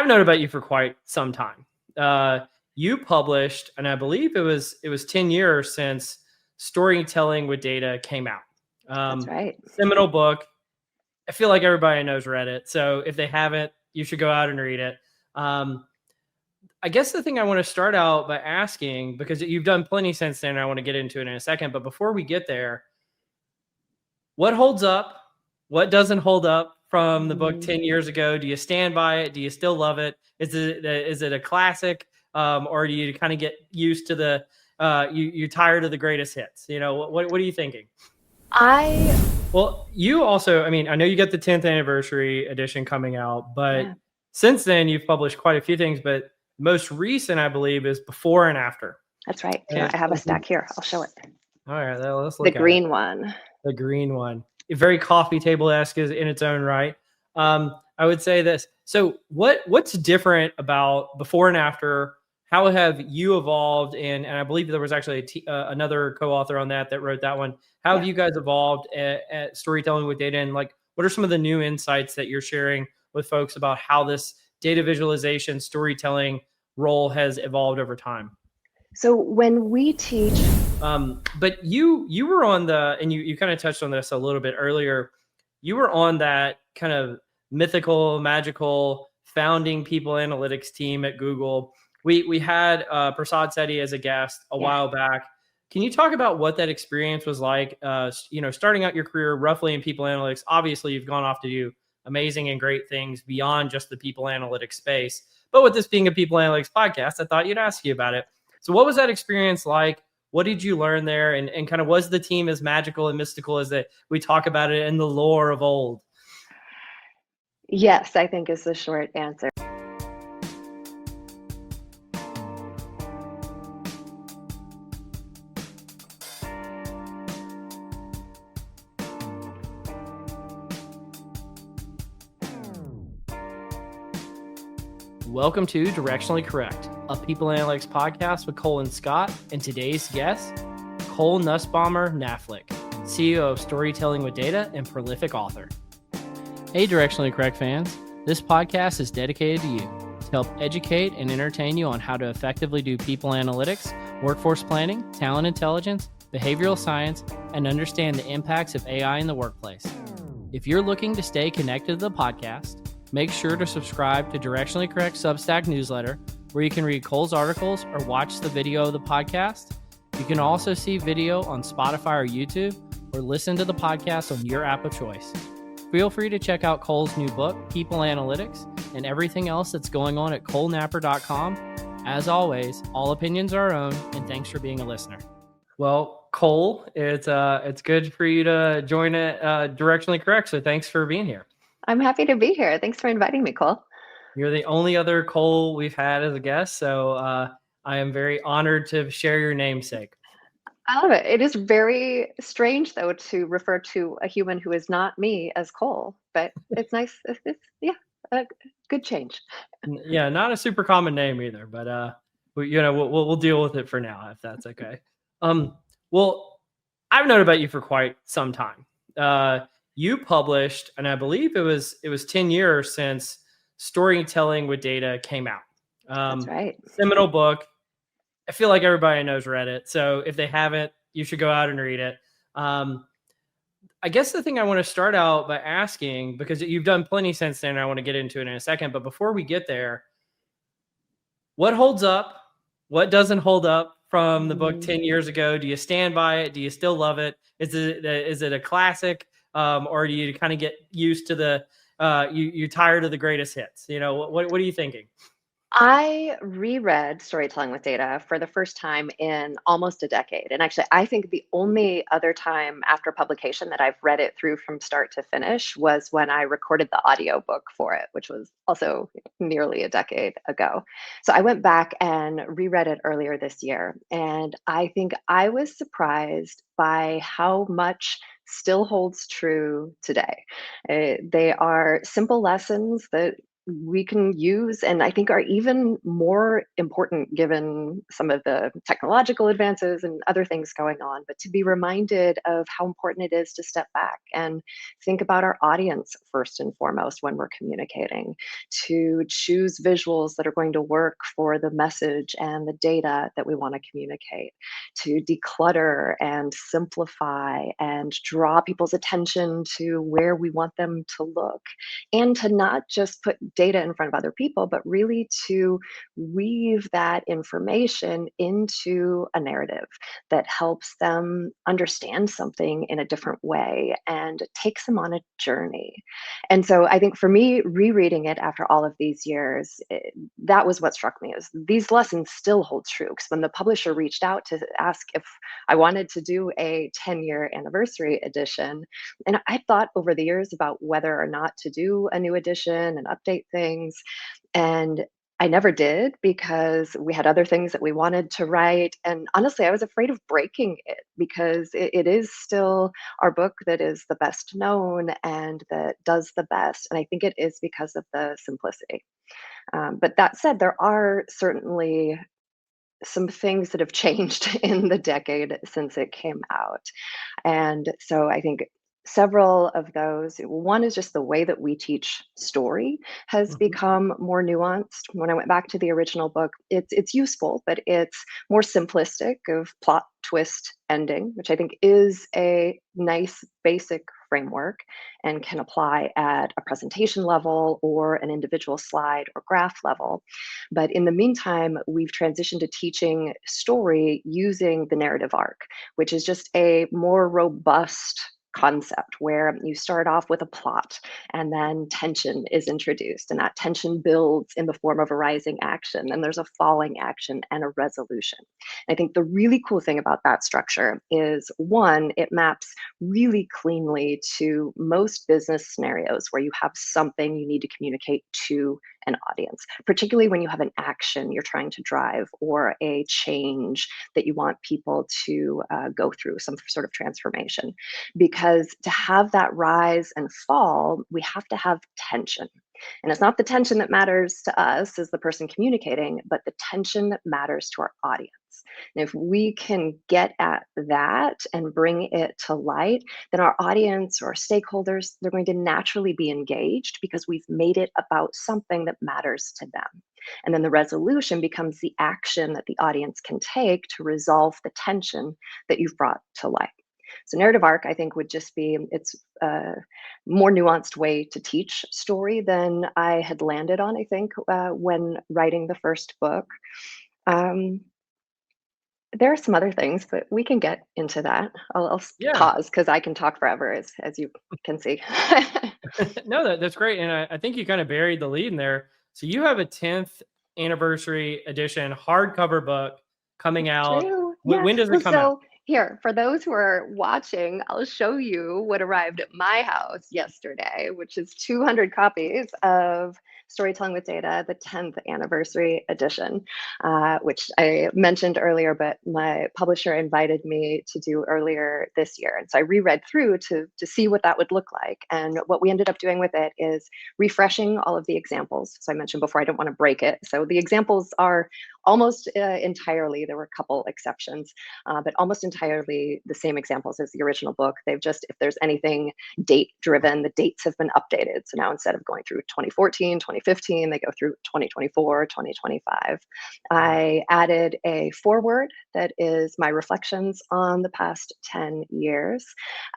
I've known about you for quite some time. You published, and I believe it was 10 years since Storytelling with Data came out. That's right. Seminal book. I feel like everybody knows read it. So if they haven't, you should go out and read it. Um, I guess the thing I want to start out by asking, because you've done plenty since then, and I want to get into it in a second. But before we get there, what holds up? What doesn't hold up from the book 10 years ago? Do you stand by it? Do you still love it? Is it a classic? Or do you kind of get used to the you're tired of the greatest hits? What are you thinking? Well, you also, I mean, I know you got the 10th anniversary edition coming out, but since then you've published quite a few things, but most recent, I believe, is Before and After. That's right. I have a stack here. I'll show it. All right, let's look at the green one. The green one. Very coffee table-esque in its own right. I would say this. So what's different about Before and After? How have you evolved? And I believe there was actually another co-author on that wrote that one. How have you guys evolved at Storytelling with Data? And what are some of the new insights that you're sharing with folks about how this data visualization storytelling role has evolved over time? So when we teach, but you were on and you kind of touched on this a little bit earlier. You were on that kind of mythical, magical founding people analytics team at Google. We had Prasad Sethi as a guest a while back. Can you talk about what that experience was like? Starting out your career roughly in people analytics. Obviously, you've gone off to do amazing and great things beyond just the people analytics space. But with this being a people analytics podcast, I thought you'd ask you about it. So what was that experience like? What did you learn there? And kind of was the team as magical and mystical as that we talk about it in the lore of old? Yes, I think is the short answer. Welcome to Directionally Correct, a people analytics podcast with Cole and Scott, and today's guest, Cole Nussbaumer Knaflic, CEO of Storytelling with Data and prolific author. Hey, Directionally Correct fans. This podcast is dedicated to you to help educate and entertain you on how to effectively do people analytics, workforce planning, talent intelligence, behavioral science, and understand the impacts of AI in the workplace. If you're looking to stay connected to the podcast, make sure to subscribe to Directionally Correct Substack newsletter, where you can read Cole's articles or watch the video of the podcast. You can also see video on Spotify or YouTube, or listen to the podcast on your app of choice. Feel free to check out Cole's new book, People Analytics, and everything else that's going on at colenapper.com. As always, all opinions are our own, and thanks for being a listener. Well, Cole, it's good for you to join it Directionally Correct, so thanks for being here. I'm happy to be here. Thanks for inviting me, Cole. You're the only other Cole we've had as a guest, so I am very honored to share your namesake. I love it. It is very strange, though, to refer to a human who is not me as Cole, but it's nice. It's a good change. Yeah, not a super common name either, but we'll deal with it for now if that's okay. Well, I've known about you for quite some time. You published, and I believe it was 10 years since Storytelling with Data came out. That's right. Seminal book. I feel like everybody knows read it. So if they haven't, you should go out and read it. I guess the thing I want to start out by asking, because you've done plenty since then, and I want to get into it in a second, but before we get there, what holds up? What doesn't hold up from the book 10 years ago? Do you stand by it? Do you still love it? Is it a classic? Or do you kind of get used to the you're tired of the greatest hits? What are you thinking? I reread Storytelling with Data for the first time in almost a decade. And actually, I think the only other time after publication that I've read it through from start to finish was when I recorded the audiobook for it, which was also nearly a decade ago. So I went back and reread it earlier this year. And I think I was surprised by how much still holds true today. They are simple lessons that we can use, and I think are even more important given some of the technological advances and other things going on, but to be reminded of how important it is to step back and think about our audience first and foremost when we're communicating, to choose visuals that are going to work for the message and the data that we want to communicate, to declutter and simplify and draw people's attention to where we want them to look, and to not just put data in front of other people, but really to weave that information into a narrative that helps them understand something in a different way and takes them on a journey. And so I think for me, rereading it after all of these years, that was what struck me, is these lessons still hold true. Because when the publisher reached out to ask if I wanted to do a 10-year anniversary edition, and I thought over the years about whether or not to do a new edition and update things. And I never did because we had other things that we wanted to write. And honestly, I was afraid of breaking it because it is still our book that is the best known and that does the best. And I think it is because of the simplicity. But that said, there are certainly some things that have changed in the decade since it came out. And so I think several of those, one is just the way that we teach story has Mhm. become more nuanced. When I went back to the original book, it's useful, but it's more simplistic of plot, twist, ending, which I think is a nice basic framework and can apply at a presentation level or an individual slide or graph level. But in the meantime, we've transitioned to teaching story using the narrative arc, which is just a more robust concept where you start off with a plot and then tension is introduced, and that tension builds in the form of a rising action, and there's a falling action and a resolution. I think the really cool thing about that structure is, one, it maps really cleanly to most business scenarios where you have something you need to communicate to an audience, particularly when you have an action you're trying to drive or a change that you want people to go through, some sort of transformation. Because to have that rise and fall, we have to have tension. And it's not the tension that matters to us as the person communicating, but the tension that matters to our audience. And if we can get at that and bring it to light, then our audience or stakeholders, they're going to naturally be engaged because we've made it about something that matters to them. And then the resolution becomes the action that the audience can take to resolve the tension that you've brought to light. So narrative arc, I think, would just be, it's a more nuanced way to teach story than I had landed on, I think, when writing the first book. Um, there are some other things, but we can get into that. I'll Yeah. pause because I can talk forever, as you can see. No, that's great. And I think you kind of buried the lead in there. So you have a 10th anniversary edition hardcover book coming out. True. Yeah. When does it Well, come out? so here, for those who are watching, I'll show you what arrived at my house yesterday, which is 200 copies of Storytelling with Data, the 10th anniversary edition, which I mentioned earlier, but my publisher invited me to do earlier this year. And so I reread through to see what that would look like. And what we ended up doing with it is refreshing all of the examples. So I mentioned before, I don't want to break it. So the examples are almost entirely, there were a couple exceptions, but almost entirely the same examples as the original book. They've just, if there's anything date driven, the dates have been updated. So now instead of going through 2014, 2015, they go through 2024, 2025. I added a foreword that is my reflections on the past 10 years,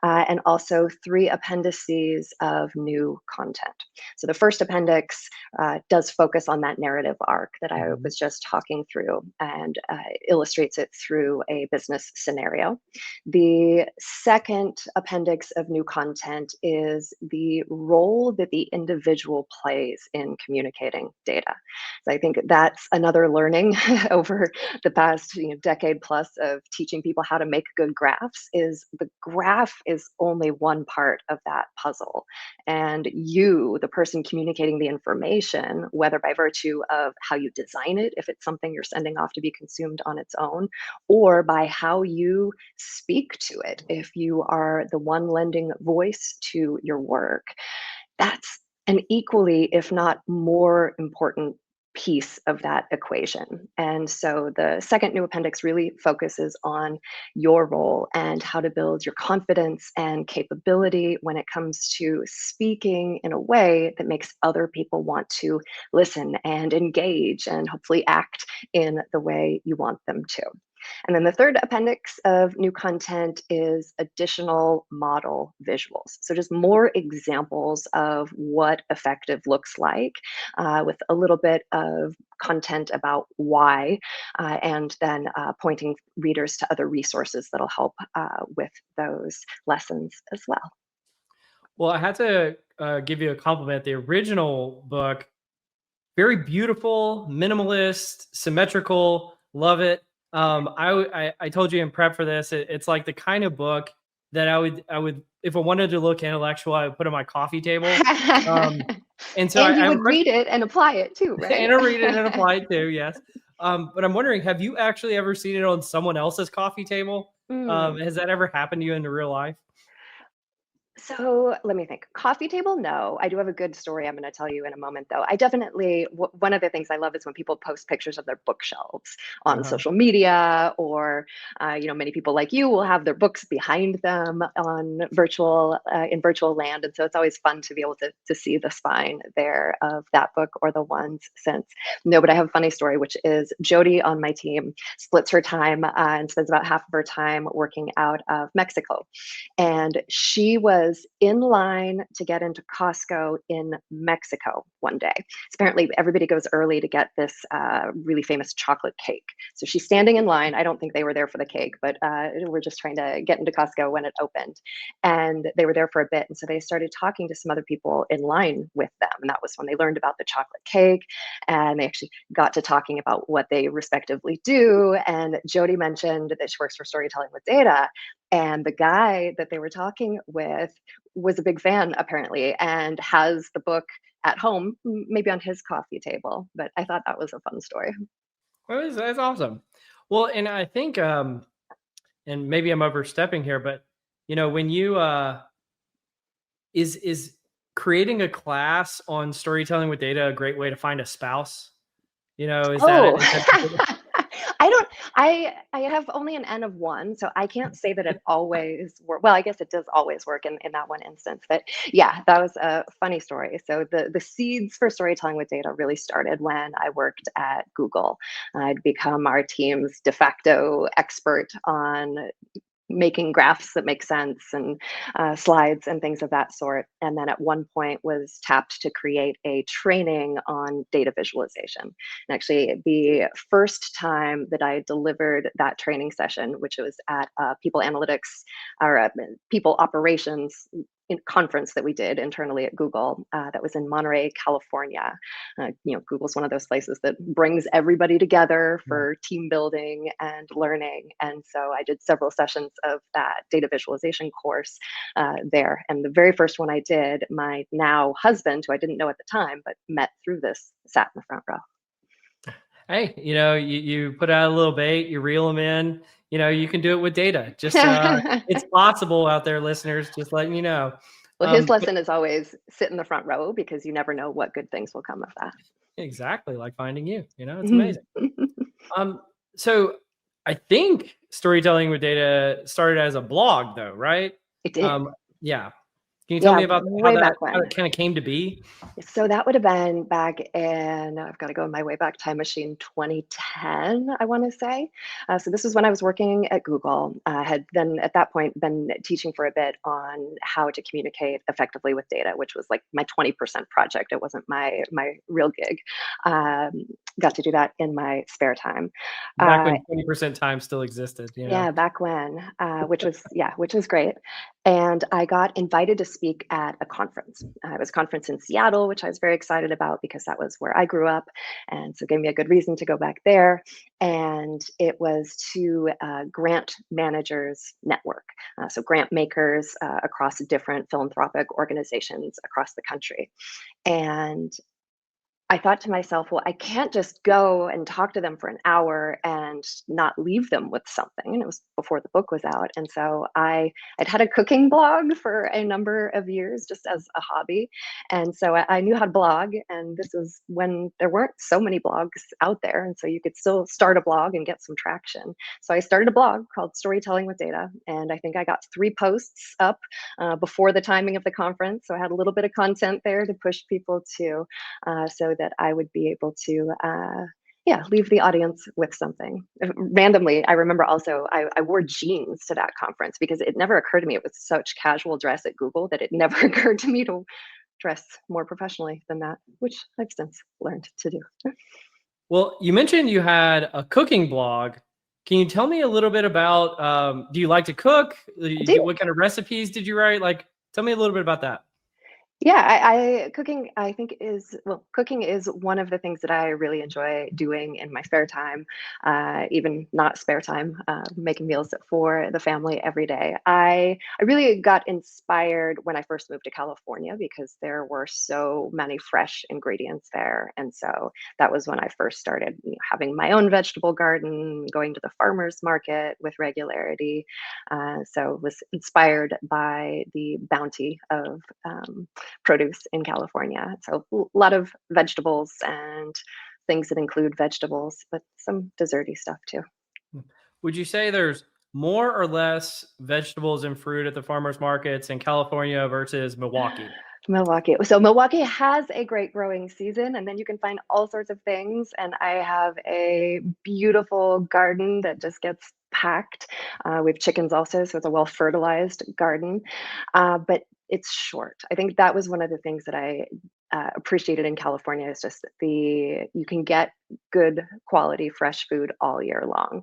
and also 3 appendices of new content. So the first appendix does focus on that narrative arc that I Mhm. was just talking through, and illustrates it through a business scenario. The second appendix of new content is the role that the individual plays in communicating data. So I think that's another learning over the past decade plus of teaching people how to make good graphs, is the graph is only one part of that puzzle. And you, the person communicating the information, whether by virtue of how you design it, if it's something you're sending off to be consumed on its own, or by how you speak to it, if you are the one lending voice to your work, that's an equally, if not more important piece of that equation. And so the second new appendix really focuses on your role and how to build your confidence and capability when it comes to speaking in a way that makes other people want to listen and engage and hopefully act in the way you want them to. And then the third appendix of new content is additional model visuals. So just more examples of what effective looks like, with a little bit of content about why, and then pointing readers to other resources that'll help with those lessons as well. Well, I had to give you a compliment. The original book, very beautiful, minimalist, symmetrical. Love it. I told you in prep for this, it's like the kind of book that I would if I wanted to look intellectual, I would put on my coffee table. Um, and so And I you have a would question, read it and apply it too, right? and I read it and apply it too. Yes. But I'm wondering, have you actually ever seen it on someone else's coffee table? Mm. Has that ever happened to you in real life? So let me think. Coffee table, no. I do have a good story I'm going to tell you in a moment, though. I definitely, one of the things I love is when people post pictures of their bookshelves on Uh-huh. social media, or, many people like you will have their books behind them on in virtual land. And so it's always fun to be able to see the spine there of that book or the ones since. No, but I have a funny story, which is Jody on my team splits her time and spends about half of her time working out of Mexico, and she was in line to get into Costco in Mexico one day. So apparently, everybody goes early to get this really famous chocolate cake. So she's standing in line. I don't think they were there for the cake, but we're just trying to get into Costco when it opened. And they were there for a bit. And so they started talking to some other people in line with them. And that was when they learned about the chocolate cake. And they actually got to talking about what they respectively do. And Jody mentioned that she works for Storytelling with Data, and the guy that they were talking with was a big fan, apparently, and has the book at home, maybe on his coffee table. But I thought that was a fun story. Well, that's awesome. Well, and I think, and maybe I'm overstepping here, but when you is creating a class on storytelling with data a great way to find a spouse? Is that Oh, is that I don't. I have only an N of one, so I can't say that it always work. Well, I guess it does always work in that one instance. But yeah, that was a funny story. So the seeds for storytelling with data really started when I worked at Google. I'd become our team's de facto expert on making graphs that make sense, and slides and things of that sort. And then at one point was tapped to create a training on data visualization. And actually, the first time that I delivered that training session, which was at people analytics or people operations conference that we did internally at Google, that was in Monterey, California. Google's one of those places that brings everybody together yeah. for team building and learning. And so I did several sessions of that data visualization course there. And the very first one I did, my now husband, who I didn't know at the time, but met through this, sat in the front row. Hey, you put out a little bait, you reel them in. You can do it with data. Just it's possible out there, listeners. Just letting you know. Well, his But lesson is always sit in the front row, because you never know what good things will come of that. exactly like finding you. It's amazing. Um, so I think storytelling with data started as a blog, though, right? It did. Yeah. Can you tell Yeah, me about way back how when. it kind of came to be? So that would have been back in, I've got to go in my way back time machine, 2010, I want to say. So this was when I was working at Google. I had then at that point been teaching for a bit on how to communicate effectively with data, which was like my 20% project. It wasn't my real gig. Um, Got to do that in my spare time. Back Uh, when 20% time still existed, yeah, back when, which was great. And I got invited to speak at a conference. It was a conference in Seattle, which I was very excited about because that was where I grew up, and so it gave me a good reason to go back there. And it was to grant managers network, so grant makers across different philanthropic organizations across the country. And I thought to myself, well, I can't just go and talk to them for an hour and not leave them with something. And it was before the book was out. And so I'd had a cooking blog for a number of years just as a hobby. And so I knew how to blog. And this was when there weren't so many blogs out there. And so you could still start a blog and get some traction. So I started a blog called Storytelling with Data. And I think I got 3 posts up before the timing of the conference. So I had a little bit of content there to push people to so that I would be able to, yeah, leave the audience with something. Randomly, I remember also I wore jeans to that conference because it never occurred to me it was such casual dress at Google that it never occurred to me to dress more professionally than that, which I've since learned to do. Well, you mentioned you had a cooking blog. Can you tell me a little bit about, do you like to cook? I do. What kind of recipes did you write? Like, tell me a little bit about that. Yeah, cooking I think is well, cooking is one of the things that I really enjoy doing in my spare time, even not spare time, making meals for the family every day. I really got inspired when I first moved to California because there were so many fresh ingredients there, and so that was when I first started, having my own vegetable garden, going to the farmers market with regularity. So was inspired by the bounty of produce in California. So a lot of vegetables and things that include vegetables, but some desserty stuff too. Would you say there's more or less vegetables and fruit at the farmers markets in California versus Milwaukee? Milwaukee. So Milwaukee has a great growing season, and then you can find all sorts of things. And I have a beautiful garden that just gets packed. We have chickens also, so it's a well fertilized garden. But it's short. I think that was one of the things that I appreciated in California is just you can get good quality fresh food all year long,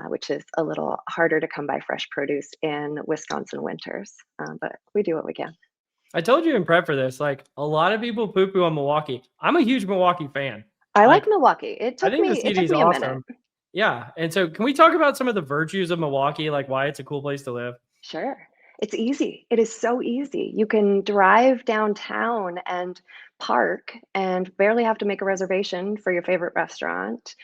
which is a little harder to come by fresh produce in Wisconsin winters. But we do what we can. I told you in prep for this, like a lot of people poo poo on Milwaukee. I'm a huge Milwaukee fan. I like Like, Milwaukee. I think the It city took is me a minute. awesome. Yeah. And so, can we talk about some of the virtues of Milwaukee, like why it's a cool place to live? Sure. It's easy. It is so easy. You can drive downtown and park and barely have to make a reservation for your favorite restaurant.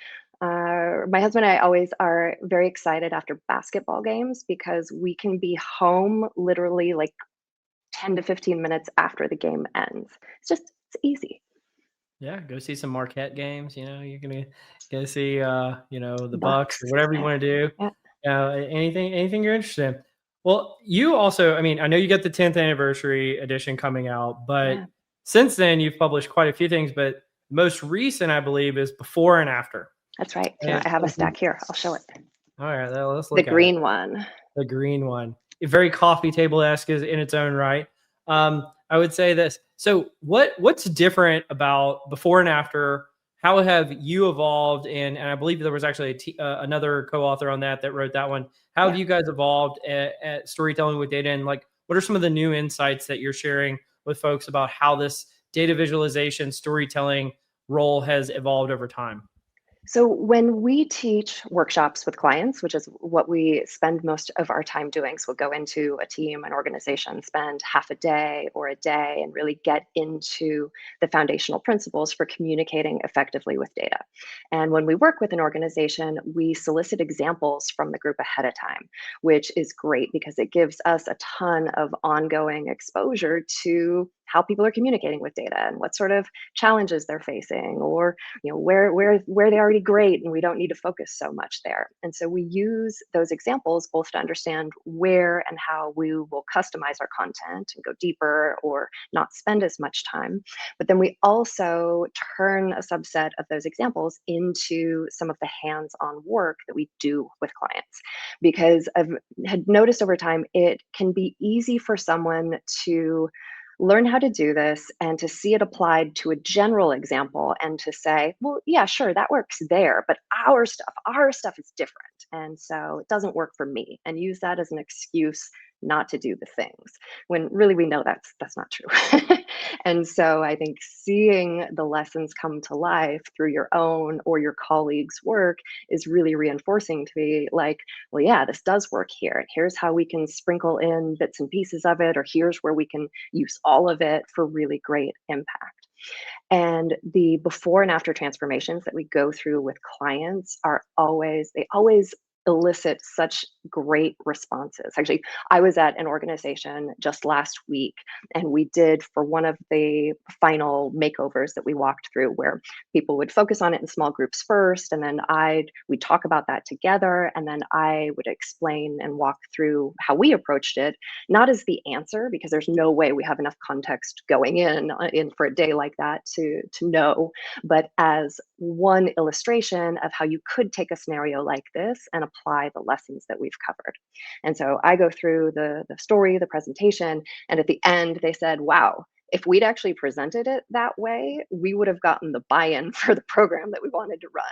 My husband and I always are very excited after basketball games because we can be home literally like 10 to 15 minutes after the game ends. It's easy. Yeah, go see some Marquette games. You're gonna go see, the Bucks or Bucks. whatever you Yeah. want to do. Yeah. Anything you're interested in. Well, you also, I mean, I know you got the 10th anniversary edition coming out, but Yeah. since then you've published quite a few things. But most recent, I believe, is before and after. That's right. Here, And I have a stack here. I'll show it. all right, well, let's The look at it. green one. The green one. Very coffee table-esque is in its own right. I would say this. So what's different about before and after? How have you evolved and I believe there was actually another co-author on that wrote that one. How have Yeah. you guys evolved at storytelling with data, and like what are some of the new insights that you're sharing with folks about how this data visualization storytelling role has evolved over time? So when we teach workshops with clients, which is what we spend most of our time doing, so we'll go into a team, an organization, spend half a day or a day and really get into the foundational principles for communicating effectively with data. And when we work with an organization, we solicit examples from the group ahead of time, which is great because it gives us a ton of ongoing exposure to how people are communicating with data and what sort of challenges they're facing, or where they're already great and we don't need to focus so much there. And so we use those examples both to understand where and how we will customize our content and go deeper or not spend as much time. But then we also turn a subset of those examples into some of the hands-on work that we do with clients, because I've had noticed over time it can be easy for someone to learn how to do this and to see it applied to a general example and to say, well, yeah, sure, that works there, but our stuff is different. And so it doesn't work for me, and use that as an excuse not to do the things when really we know that's not true. And so I think seeing the lessons come to life through your own or your colleagues' work is really reinforcing to be like, well, yeah, this does work here. And here's how we can sprinkle in bits and pieces of it, or here's where we can use all of it for really great impact. And the before and after transformations that we go through with clients are they always elicit such great responses. Actually, I was at an organization just last week, and we did for one of the final makeovers that we walked through where people would focus on it in small groups first, and then we'd talk about that together, and then I would explain and walk through how we approached it, not as the answer, because there's no way we have enough context going in for a day like that to know, but as one illustration of how you could take a scenario like this and apply the lessons that we've covered. And so I go through the story, the presentation, and at the end they said, wow, if we'd actually presented it that way, we would have gotten the buy-in for the program that we wanted to run.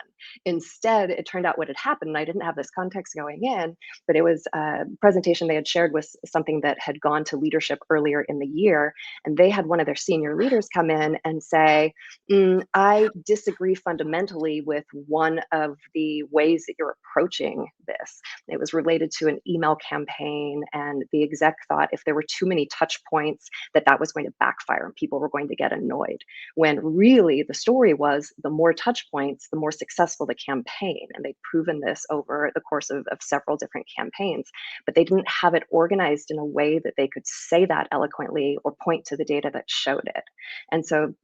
Instead, it turned out what had happened, and I didn't have this context going in, but it was a presentation they had shared was something that had gone to leadership earlier in the year. And they had one of their senior leaders come in and say, I disagree fundamentally with one of the ways that you're approaching this. It was related to an email campaign, and the exec thought if there were too many touch points, that was going to backfire and people were going to get annoyed. When really the story was the more touch points, the more successful the campaign. And they'd proven this over the course of several different campaigns, but they didn't have it organized in a way that they could say that eloquently or point to the data that showed it. And so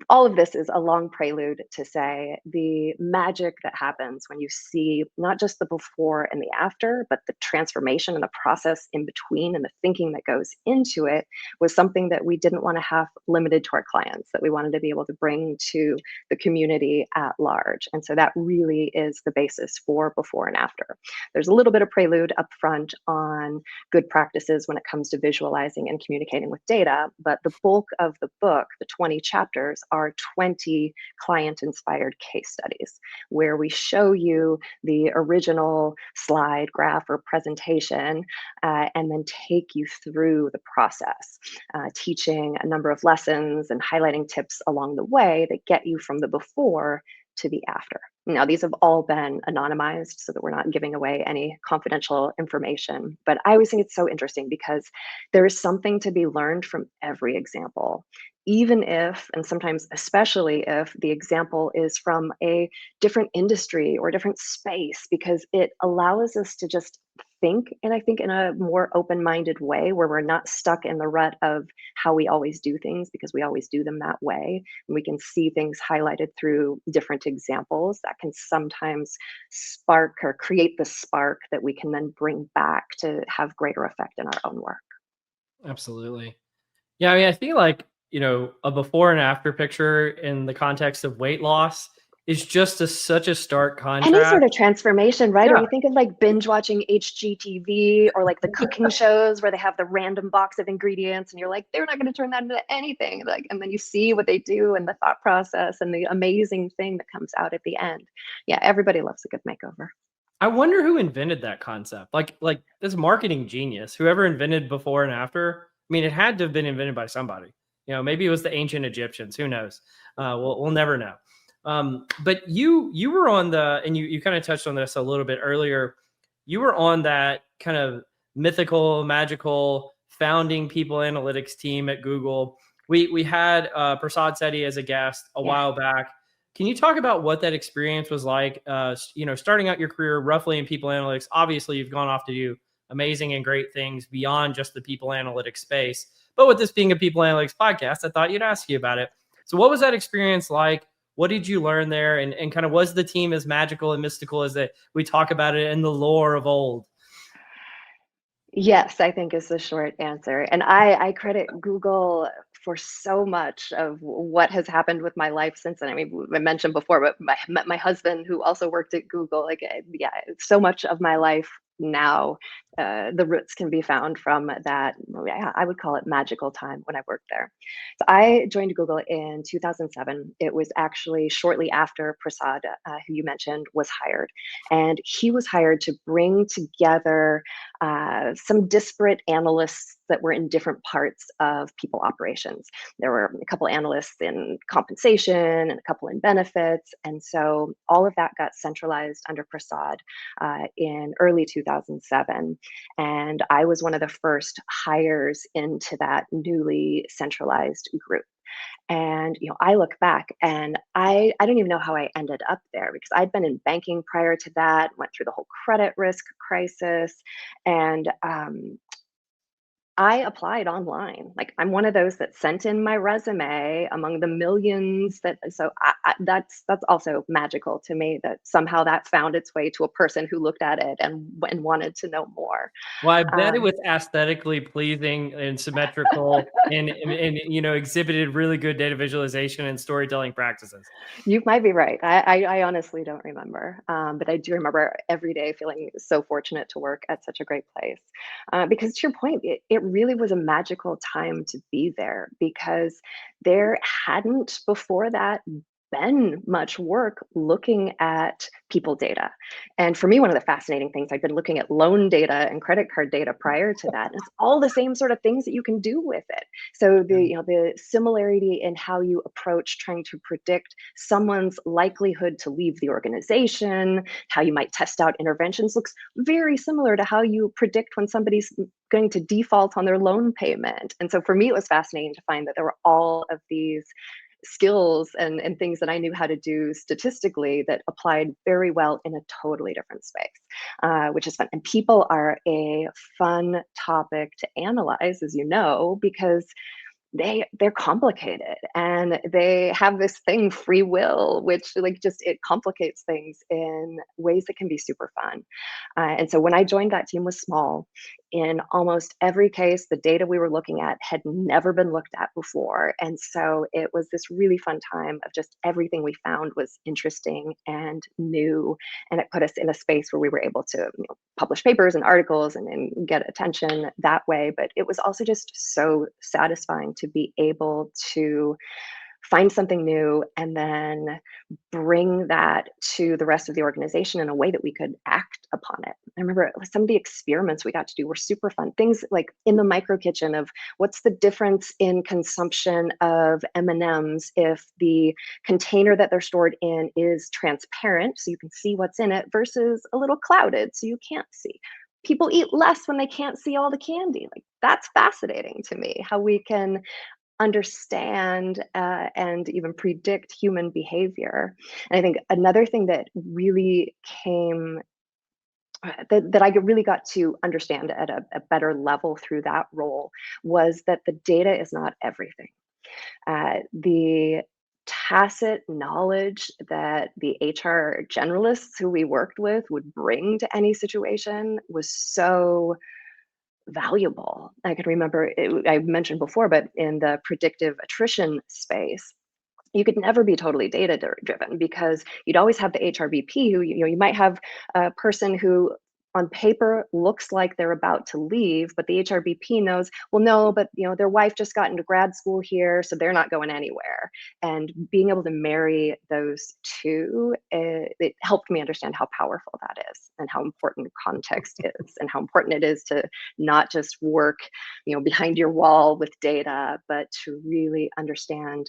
all of this is a long prelude to say the magic that happens when you see not just the before and the after, but the transformation and the process in between and the thinking that goes into it was something that we didn't want to have limited to our clients, that we wanted to be able to bring to the community at large. And so that really is the basis for before and after. There's a little bit of prelude up front on good practices when it comes to visualizing and communicating with data, but the bulk of the book, the 20 chapters, are 20 client-inspired case studies where we show you the original slide, graph, or presentation, and then take you through the process, teaching a number of lessons and highlighting tips along the way that get you from the before to the after. Now, these have all been anonymized so that we're not giving away any confidential information. But I always think it's so interesting because there is something to be learned from every example, even if, and sometimes especially if, the example is from a different industry or different space, because it allows us to just think, and I think in a more open-minded way where we're not stuck in the rut of how we always do things because we always do them that way. And we can see things highlighted through different examples that can sometimes spark or create the spark that we can then bring back to have greater effect in our own work. Absolutely. Yeah, I mean, I feel like, a before and after picture in the context of weight loss is just such a stark contrast. Any sort of transformation, right? Yeah. Or we think of like binge watching HGTV or like the cooking shows where they have the random box of ingredients and you're like, they're not going to turn that into anything. Like, and then you see what they do and the thought process and the amazing thing that comes out at the end. Yeah, everybody loves a good makeover. I wonder who invented that concept. Like this marketing genius, whoever invented before and after. I mean, it had to have been invented by somebody. Maybe it was the ancient Egyptians. Who knows? We'll never know. But you were on and you kind of touched on this a little bit earlier. You were on that kind of mythical, magical founding people analytics team at Google. We had Prasad Sethi as a guest a while back. Can you talk about what that experience was like? Starting out your career roughly in people analytics. Obviously, you've gone off to do amazing and great things beyond just the people analytics space. But with this being a people analytics podcast, I thought you'd ask you about it. So what was that experience like? What did you learn there? And kind of was the team as magical and mystical as that we talk about it in the lore of old? Yes, I think is the short answer. And I credit Google for so much of what has happened with my life since then. I mean, I mentioned before, but my husband, who also worked at Google, so much of my life now the roots can be found from that. Yeah, I would call it magical time when I worked there. So I joined Google in 2007. It was actually shortly after Prasad, who you mentioned, was hired. And he was hired to bring together some disparate analysts that were in different parts of people operations. There were a couple analysts in compensation and a couple in benefits. And so all of that got centralized under Prasad in early 2007. And I was one of the first hires into that newly centralized group. And I look back and I don't even know how I ended up there, because I'd been in banking prior to that, went through the whole credit risk crisis, and I applied online. Like, I'm one of those that sent in my resume among the millions that, so that's also magical to me, that somehow that found its way to a person who looked at it and wanted to know more. Well, I bet it Um, was aesthetically pleasing and symmetrical and exhibited really good data visualization and storytelling practices. You might be right. I honestly don't remember, but I do remember every day feeling so fortunate to work at such a great place. Because to your point, it really was a magical time to be there, because there hadn't before that been much work looking at people data. And for me, one of the fascinating things, I've been looking at loan data and credit card data prior to that, and it's all the same sort of things that you can do with it. So Yeah. the similarity in how you approach trying to predict someone's likelihood to leave the organization, how you might test out interventions, looks very similar to how you predict when somebody's going to default on their loan payment. And so for me, it was fascinating to find that there were all of these skills and things that I knew how to do statistically that applied very well in a totally different space, which is fun. And people are a fun topic to analyze, as you know, because they're complicated and they have this thing, free will, which like just it complicates things in ways that can be super fun. And so when I joined, that team was small. In almost every case, the data we were looking at had never been looked at before, and so it was this really fun time of just everything we found was interesting and new, and it put us in a space where we were able to publish papers and articles and get attention that way. But it was also just so satisfying to be able to find something new and then bring that to the rest of the organization in a way that we could act upon it. I remember some of the experiments we got to do were super fun. Things like in the micro kitchen of what's the difference in consumption of M&Ms if the container that they're stored in is transparent so you can see what's in it versus a little clouded so you can't see. People eat less when they can't see all the candy. Like, that's fascinating to me, how we can understand and even predict human behavior. And I think another thing that really came that I really got to understand at a better level through that role was that the data is not everything. The tacit knowledge that the HR generalists who we worked with would bring to any situation was so valuable. I can remember I mentioned before, but in the predictive attrition space, you could never be totally data driven, because you'd always have the HRBP who you might have a person who on paper looks like they're about to leave, but the HRBP knows, well, no, but their wife just got into grad school here, so they're not going anywhere. And being able to marry those two, it helped me understand how powerful that is and how important context is and how important it is to not just work behind your wall with data, but to really understand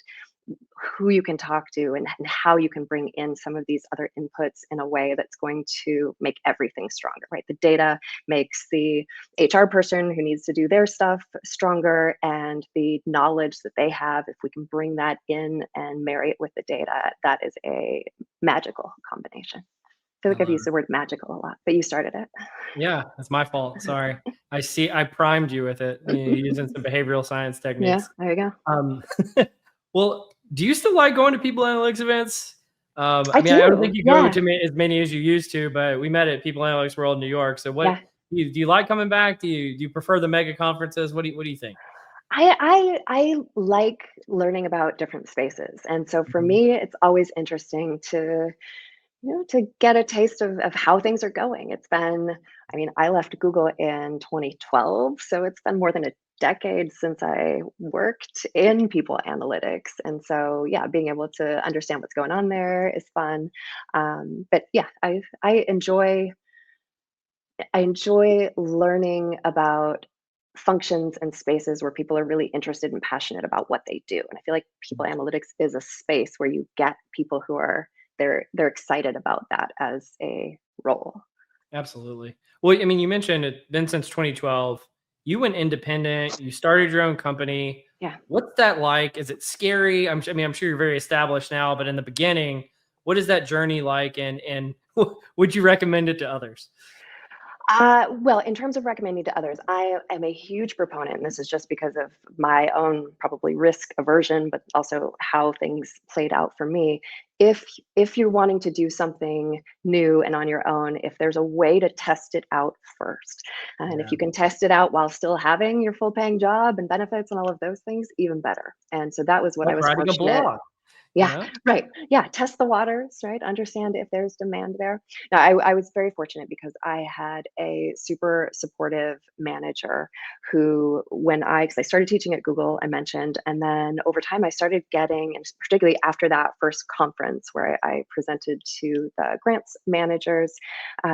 who you can talk to and how you can bring in some of these other inputs in a way that's going to make everything stronger, right? The data makes the HR person who needs to do their stuff stronger, and the knowledge that they have, if we can bring that in and marry it with the data, that is a magical combination. I feel I like I've love used it. the word magical a lot, but you started Yeah, it's my fault. Sorry. I primed you with it, using it. some behavioral science Yeah, techniques. there you go. Um, well, do you still like going to people analytics events? I I mean, I don't think do. you go Yeah. to as many as you used to, but we met at People Analytics World in New York. So what Yeah. do you like coming back? Do you prefer the mega conferences? What do you think? I like learning about different spaces. And so for Mhm. me, it's always interesting to to get a taste of how things are going. It's been, I mean, I left Google in 2012, so it's been more than a decade since I worked in people analytics. And so, yeah, being able to understand what's going on there is fun. But yeah, I enjoy learning about functions and spaces where people are really interested and passionate about what they do. And I feel like people analytics is a space where you get people who are they're excited about that as a role. Absolutely. Well, I mean, you mentioned it been since 2012. You went independent, you started your own company. Yeah. What's that like? Is it scary? I mean, I'm sure you're very established now, but in the beginning, what is that journey like? And would you recommend it to others? Well, in terms of recommending to others, I am a huge proponent, and this is just because of my own probably risk aversion, but also how things played out for me. If you're wanting to do something new and on your own, if there's a way to test it out first, and if Yeah. you can test it out while still having your full paying job and benefits and all of those things, even better. And so that was what I Like was writing a fortunate. blog, you Yeah, know? right. Yeah, test the waters, right? Understand if there's demand there. Now, I was very fortunate because I had a super supportive manager who, because I started teaching at Google, I mentioned, and then over time I started getting, and particularly after that first conference where I presented to the grants managers,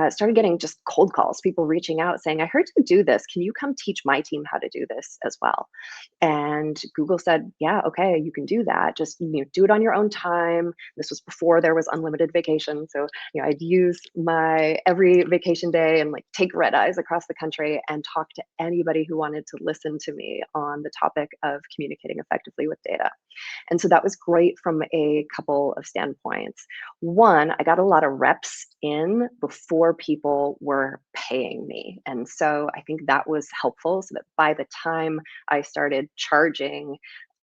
started getting just cold calls, people reaching out saying, I heard you do this. Can you come teach my team how to do this as well? And Google said, yeah, okay, you can do that. Just do it on your own time. This was before there was unlimited vacation. So, I'd use my every vacation day and like take red eyes across the country and talk to anybody who wanted to listen to me on the topic of communicating effectively with data. And so that was great from a couple of standpoints. One, I got a lot of reps in before people were paying me. And so I think that was helpful so that by the time I started charging,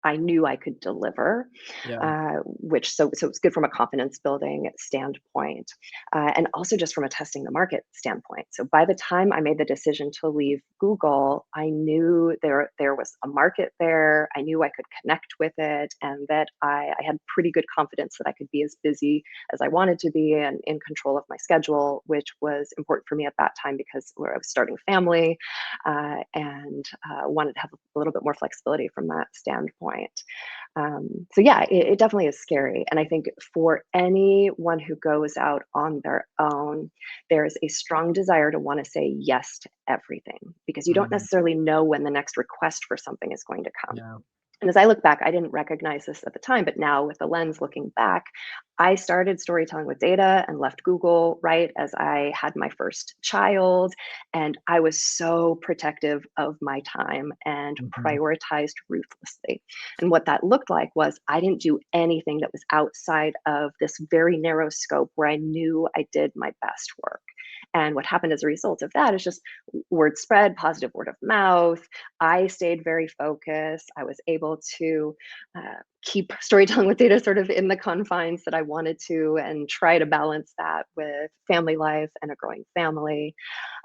I knew I could deliver, Yeah. which so it's good from a confidence building standpoint, and also just from a testing the market standpoint. So by the time I made the decision to leave Google, I knew there was a market there. I knew I could connect with it, and that I had pretty good confidence that I could be as busy as I wanted to be and in control of my schedule, which was important for me at that time because I was starting a family, and wanted to have a little bit more flexibility from that standpoint. So yeah, it definitely is scary. And I think for anyone who goes out on their own, there's a strong desire to want to say yes to everything because you don't Mhm. necessarily know when the next request for something is going to come. Yeah. And as I look back, I didn't recognize this at the time, but now with the lens looking back, I started storytelling with data and left Google right as I had my first child. And I was so protective of my time and Mhm. prioritized ruthlessly. And what that looked like was I didn't do anything that was outside of this very narrow scope where I knew I did my best work. And what happened as a result of that is just word spread, positive word of mouth. I stayed very focused. I was able to keep storytelling with data sort of in the confines that I wanted to and try to balance that with family life and a growing family.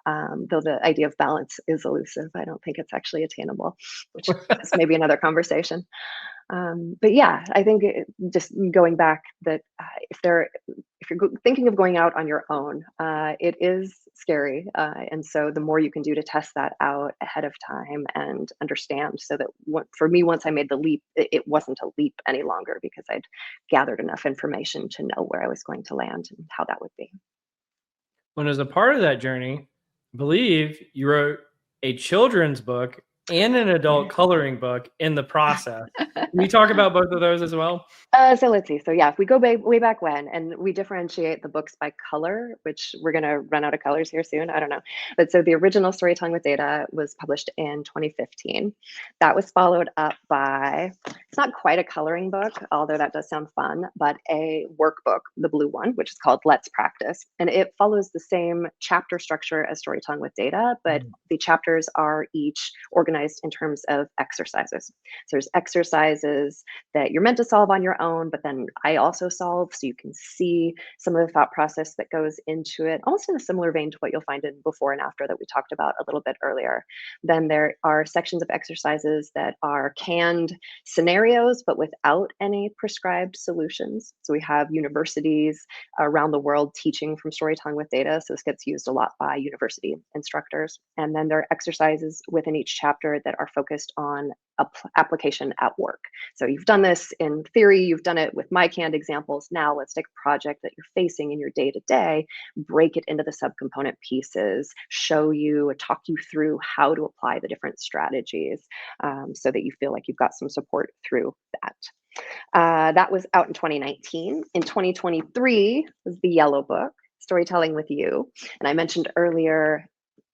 Though the idea of balance is elusive, I don't think it's actually attainable, which is maybe another conversation. But yeah, I think just going back that if you're thinking of going out on your own, it is scary, and so the more you can do to test that out ahead of time and understand, so that for me, once I made the leap, it wasn't a leap any longer because I'd gathered enough information to know where I was going to land and how that would be. When as a part of that journey, I believe you wrote a children's book and an adult coloring book in the process. Can you talk about both of those as well? So let's see. So yeah, if we go way back when, and we differentiate the books by color, which we're going to run out of colors here soon. I don't know. But so the original Storytelling with Data was published in 2015. That was followed up by, it's not quite a coloring book, although that does sound fun, but a workbook, the blue one, which is called Let's Practice. And it follows the same chapter structure as Storytelling with Data, but Mm. the chapters are each organized organized in terms of exercises. So there's exercises that you're meant to solve on your own, but then I also solve, so you can see some of the thought process that goes into it, almost in a similar vein to what you'll find in before and after that we talked about a little bit earlier. Then there are sections of exercises that are canned scenarios, but without any prescribed solutions. So we have universities around the world teaching from storytelling with data. So this gets used a lot by university instructors. And then there are exercises within each chapter that are focused on application at work. So you've done this in theory, you've done it with my canned examples. Now let's take a project that you're facing in your day to day, break it into the subcomponent pieces, show you, talk you through how to apply the different strategies, so that you feel like you've got some support through that. That was out in 2019. In 2023 was the Yellow Book, Storytelling with You. And I mentioned earlier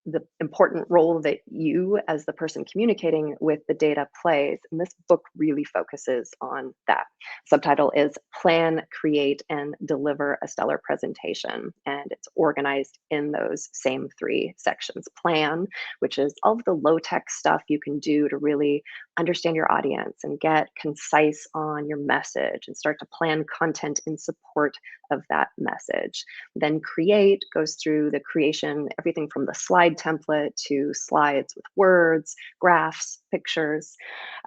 the important role that you, as the person communicating with the data, plays. And this book really focuses on that. Subtitle is Plan, Create, and Deliver a Stellar Presentation. And it's organized in those same three sections. Plan, which is all of the low-tech stuff you can do to really understand your audience and get concise on your message and start to plan content in support of that message. Then Create goes through the creation, everything from the slide template to slides with words, graphs, pictures,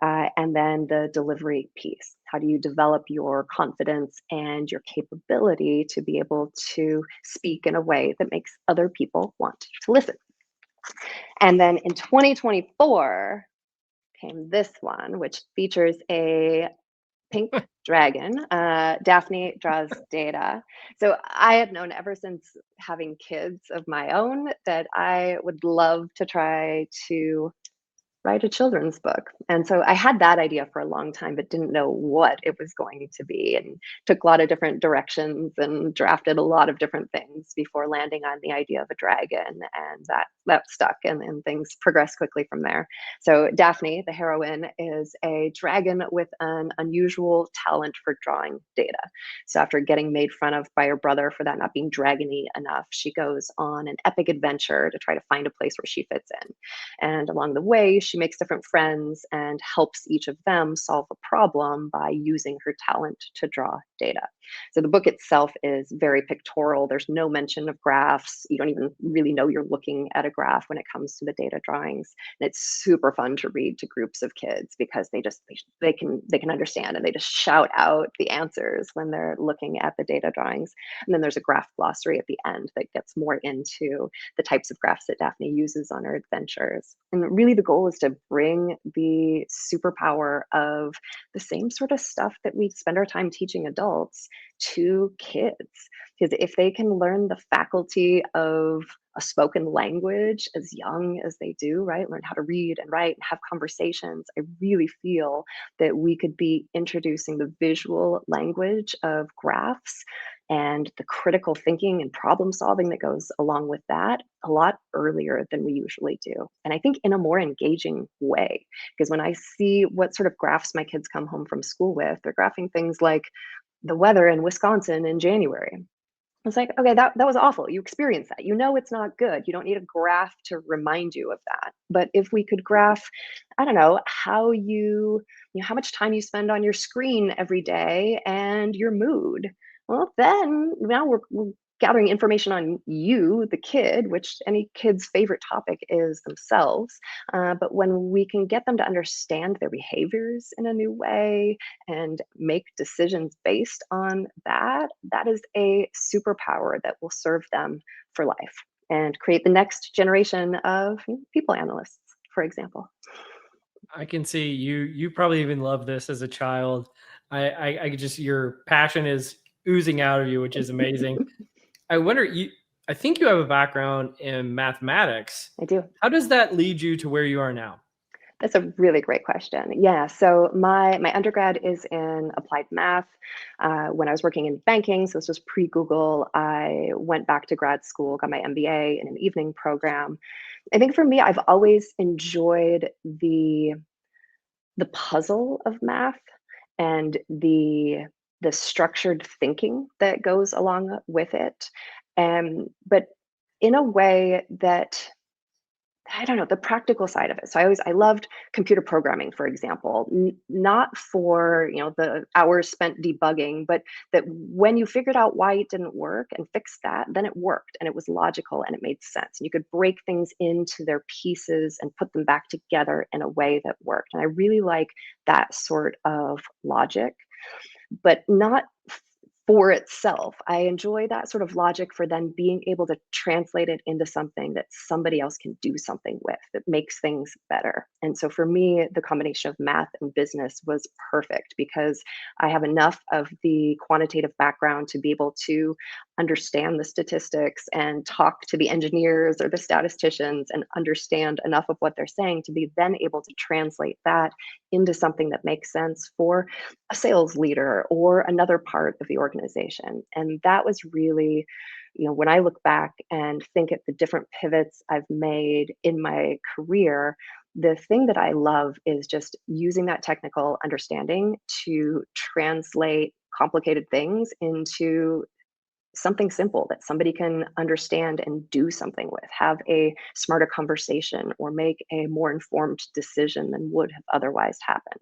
and then the delivery piece. How do you develop your confidence and your capability to be able to speak in a way that makes other people want to listen? And then in 2024 came this one, which features a pink dragon. Daphne draws data. So I have known ever since having kids of my own that I would love to try to write a children's book. And so I had that idea for a long time, but didn't know what it was going to be, and took a lot of different directions and drafted a lot of different things before landing on the idea of a dragon. And that stuck, and things progressed quickly from there. So Daphne, the heroine, is a dragon with an unusual talent for drawing data. So after getting made fun of by her brother for that not being dragony enough, she goes on an epic adventure to try to find a place where she fits in. And along the way, she makes different friends and helps each of them solve a problem by using her talent to draw data. So the book itself is very pictorial. There's no mention of graphs. You don't even really know you're looking at a graph when it comes to the data drawings. And it's super fun to read to groups of kids because they can understand, and they just shout out the answers when they're looking at the data drawings. And then there's a graph glossary at the end that gets more into the types of graphs that Daphne uses on her adventures. And really the goal is to bring the superpower of the same sort of stuff that we spend our time teaching adults to kids. Because if they can learn the faculty of a spoken language as young as they do, right? Learn how to read and write and have conversations. I really feel that we could be introducing the visual language of graphs and the critical thinking and problem solving that goes along with that a lot earlier than we usually do. And I think in a more engaging way, because when I see what sort of graphs my kids come home from school with, they're graphing things like the weather in Wisconsin in January. It's like, okay, that was awful. You experienced that. You know it's not good. You don't need a graph to remind you of that. But if we could graph, I don't know, how much time you spend on your screen every day and your mood. Well, then now we're gathering information on you, the kid, which any kid's favorite topic is themselves. But when we can get them to understand their behaviors in a new way and make decisions based on that, that is a superpower that will serve them for life and create the next generation of people analysts, for example. I can see you probably even love this as a child. I just, your passion is oozing out of you, which is amazing. I wonder, I think you have a background in mathematics. I do. How does that lead you to where you are now? That's a really great question. Yeah, so my undergrad is in applied math. When I was working in banking, so this was pre-Google, I went back to grad school, got my MBA in an evening program. I think for me, I've always enjoyed the puzzle of math and the structured thinking that goes along with it. But in a way that I don't know, the practical side of it. So I loved computer programming, for example, not for, the hours spent debugging, but that when you figured out why it didn't work and fixed that, then it worked and it was logical and it made sense. And you could break things into their pieces and put them back together in a way that worked. And I really like that sort of logic, but not for itself. I enjoy that sort of logic for then being able to translate it into something that somebody else can do something with that makes things better. And so for me, the combination of math and business was perfect because I have enough of the quantitative background to be able to understand the statistics and talk to the engineers or the statisticians and understand enough of what they're saying to be then able to translate that into something that makes sense for a sales leader or another part of the organization. And that was really, when I look back and think at the different pivots I've made in my career, the thing that I love is just using that technical understanding to translate complicated things into something simple that somebody can understand and do something with, have a smarter conversation or make a more informed decision than would have otherwise happened.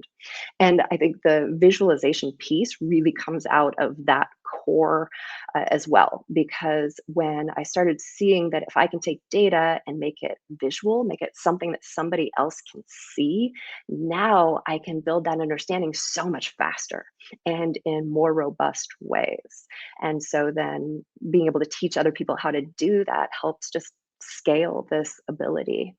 And I think the visualization piece really comes out of that core as well, because when I started seeing that if I can take data and make it visual, make it something that somebody else can see, now I can build that understanding so much faster and in more robust ways. And so then being able to teach other people how to do that helps just scale this ability.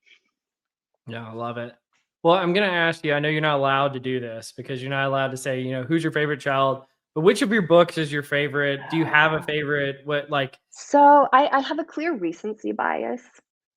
Yeah, I love it. Well, I'm going to ask you, I know you're not allowed to do this because you're not allowed to say, who's your favorite child, but which of your books is your favorite? Do you have a favorite? What like, So I have a clear recency bias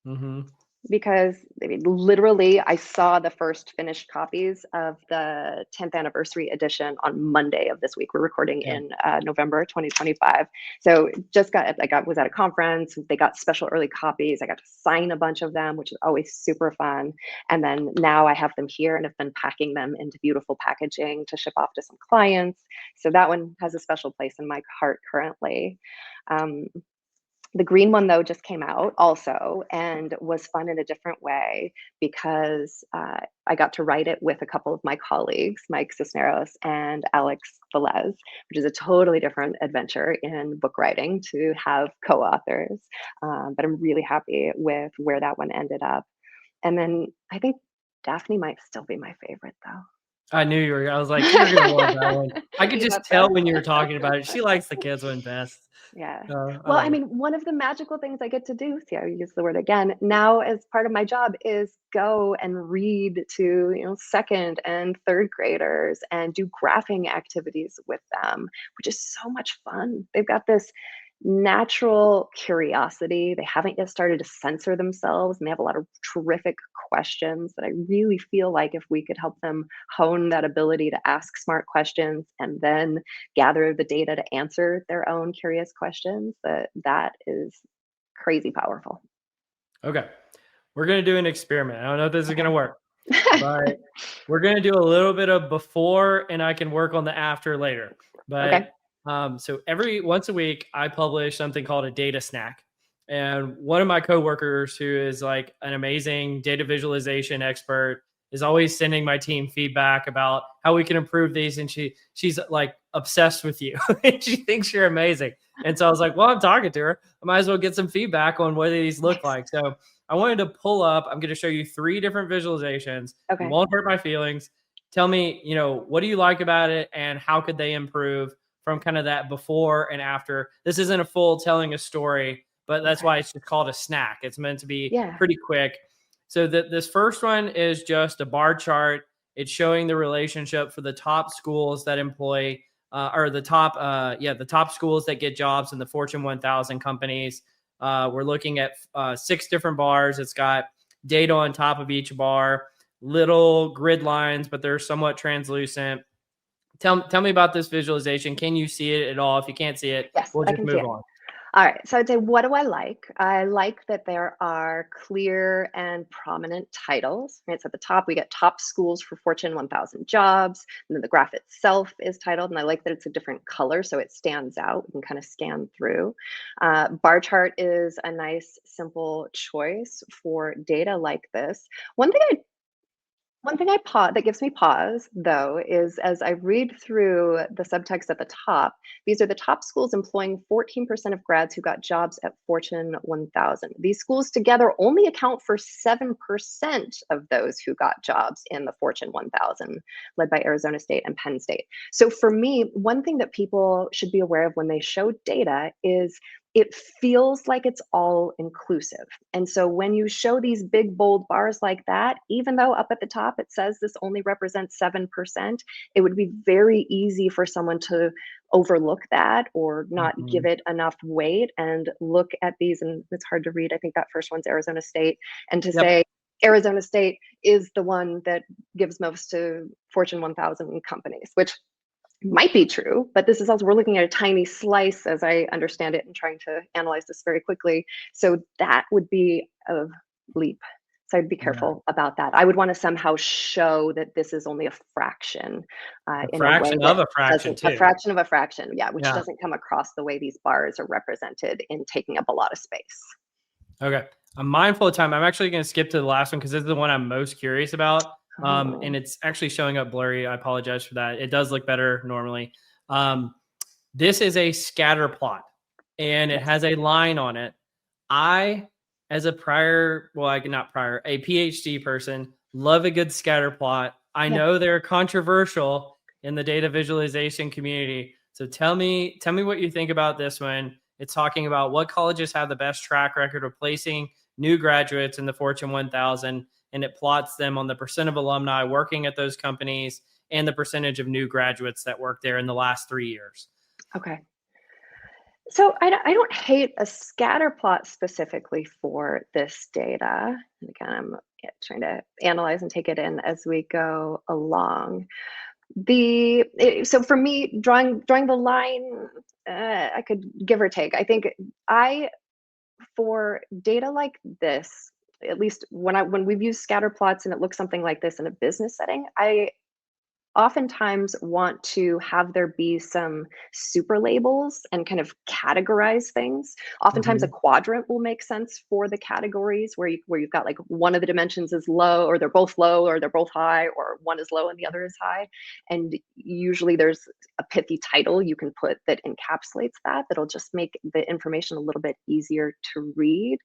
hmm because I mean, literally, I saw the first finished copies of the 10th anniversary edition on Monday of this week. We're recording yeah. in November 2025. So was at a conference. They got special early copies. I got to sign a bunch of them, which is always super fun. And then now I have them here and have been packing them into beautiful packaging to ship off to some clients. So that one has a special place in my heart currently. Um, the green one, though, just came out also and was fun in a different way because I got to write it with a couple of my colleagues, Mike Cisneros and Alex Velez, which is a totally different adventure in book writing to have co-authors. But I'm really happy with where that one ended up. And then I think Daphne might still be my favorite, though. I knew you were, I was like, you're going to love that one. I could You just thought tell so? when you were talking about it. She likes the kids one best. Yeah. I Well, I love it. mean, one of the magical things I get to do, see, I use the word again, now as part of my job is go and read to, second and third graders and do graphing activities with them, which is so much fun. They've got this natural curiosity. They haven't yet started to censor themselves, and they have a lot of terrific questions that I really feel like if we could help them hone that ability to ask smart questions and then gather the data to answer their own curious questions, that is crazy powerful. Okay. We're going to do an experiment. I don't know if this is going to Okay. work, but we're going to do a little bit of before and I can work on the after later. Okay. But so every once a week, I publish something called a data snack. And one of my coworkers, who is like an amazing data visualization expert, is always sending my team feedback about how we can improve these. And she's like obsessed with you. And she thinks you're amazing. And so I was like, well, I'm talking to her. I might as well get some feedback on what these look Nice. like. So I wanted to pull up. I'm going to show you 3 different visualizations. You Okay. won't hurt my feelings. Tell me, what do you like about it and how could they improve from kind of that before and after? This isn't a full telling a story, but that's Okay. why it's just called a snack. It's meant to be Yeah. pretty quick. So this first one is just a bar chart. It's showing the relationship for the top schools that employ or the top schools that get jobs in the Fortune 1000 companies. We're looking at 6 different bars. It's got data on top of each bar, little grid lines, but they're somewhat translucent. Tell me about this visualization. Can you see it at all? If you can't see it, Yes, we'll I just can see move it. on. All right. So I'd say, what do I like? I like that there are clear and prominent titles. Right. So at the top, we get top schools for Fortune 1000 jobs. And then the graph itself is titled. And I like that it's a different color so it stands out. You can kind of scan through. Bar chart is a nice, simple choice for data like this. One thing I that gives me pause, though, is as I read through the subtext at the top, these are the top schools employing 14% of grads who got jobs at Fortune 1000. These schools together only account for 7% of those who got jobs in the Fortune 1000, led by Arizona State and Penn State. So for me, one thing that people should be aware of when they show data is it feels like it's all inclusive. And so when you show these big, bold bars like that, even though up at the top it says this only represents 7%, it would be very easy for someone to overlook that or not give Mhm. it enough weight and look at these. And it's hard to read. I think that first one's Arizona State. And to Yep. say, Arizona State is the one that gives most to Fortune 1000 companies, which might be true, but this is also, we're looking at a tiny slice as I understand it and trying to analyze this very quickly. So that would be a leap. So I'd be Yeah. careful about that. I would want to somehow show that this is only a fraction A in a way fraction of that a fraction doesn't, a too. fraction of a fraction, yeah, which Yeah. doesn't come across the way these bars are represented in taking up a lot of space. Okay. I'm mindful of time. I'm actually going to skip to the last one because this is the one I'm most curious about. And Oh, it's actually showing up blurry. I apologize for that. It does look better normally. Um, this is a scatter plot and it yes. has a line on it. I, as a prior, well, I not prior, a PhD person, love a good scatter plot. I Yeah. know they're controversial in the data visualization community. So tell me what you think about this one. It's talking about what colleges have the best track record of placing new graduates in the Fortune 1000, and it plots them on the percent of alumni working at those companies and the percentage of new graduates that work there in the last 3 years. Okay. So I don't hate a scatter plot specifically for this data. And again, I'm trying to analyze and take it in as we go along. So for me, drawing the line, I could give or take. I think I for data like this, at least when we've used scatter plots and it looks something like this in a business setting, I oftentimes want to have there be some super labels and kind of categorize things. Oftentimes a Mhm. quadrant will make sense for the categories where you've got like one of the dimensions is low or they're both low or they're both high or one is low and the other is high. And usually there's a pithy title you can put that encapsulates that'll just make the information a little bit easier to read.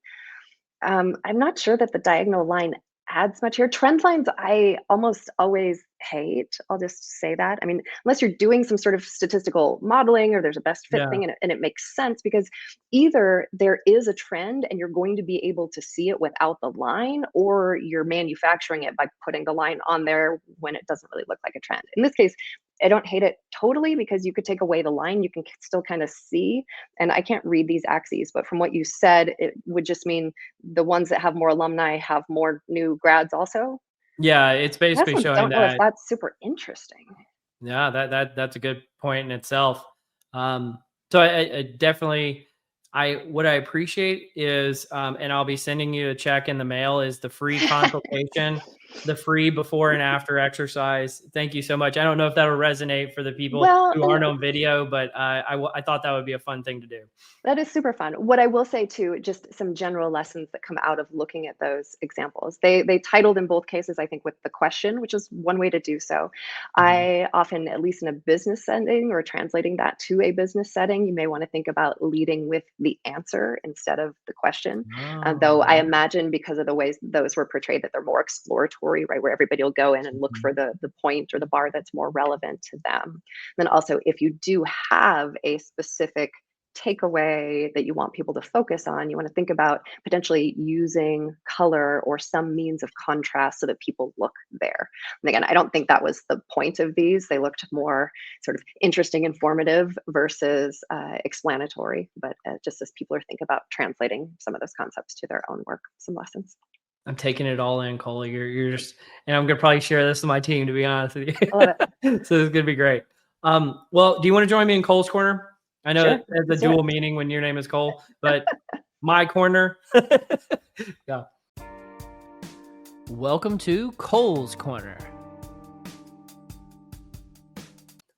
I'm not sure that the diagonal line adds much here. Trend lines, I almost always hate. I'll just say that. I mean, unless you're doing some sort of statistical modeling or there's a best fit Yeah. thing and it makes sense because either there is a trend and you're going to be able to see it without the line, or you're manufacturing it by putting the line on there when it doesn't really look like a trend. In this case, I don't hate it totally because you could take away the line, you can still kind of see. And I can't read these axes, but from what you said, it would just mean the ones that have more alumni have more new grads also? Yeah, it's I basically also showing don't know if that. that's super interesting. Yeah, that's a good point in itself. So I definitely I what I appreciate is and I'll be sending you a check in the mail is the free consultation, the free before and after exercise. Thank you so much. I don't know if that'll resonate for the people Well, who and aren't on video, but I thought that would be a fun thing to do. that is super fun. What I will say too, just some general lessons that come out of looking at those examples. They titled in both cases, I think, with the question, which is one way to do so. Mhm. I often, at least in a business setting or translating that to a business setting, you may want to think about leading with the answer instead of the question. Though Oh, I yeah. imagine because of the ways those were portrayed that they're more exploratory, right? Where everybody will go in and look Mhm. for the point or the bar that's more relevant to them. Then also, if you do have a specific takeaway that you want people to focus on, you want to think about potentially using color or some means of contrast so that people look there. And again, I don't think that was the point of these. They looked more sort of interesting, informative versus explanatory, but just as people are thinking about translating some of those concepts to their own work, some lessons. I'm taking it all in, Cole. You're just, and I'm gonna probably share this with my team to be honest with I love it. you. So it's gonna be great. Well, do you want to join me in Cole's corner? I know Sure. it has a Let's do dual it. meaning when your name is Cole, but my corner. Yeah. Welcome to Cole's Corner.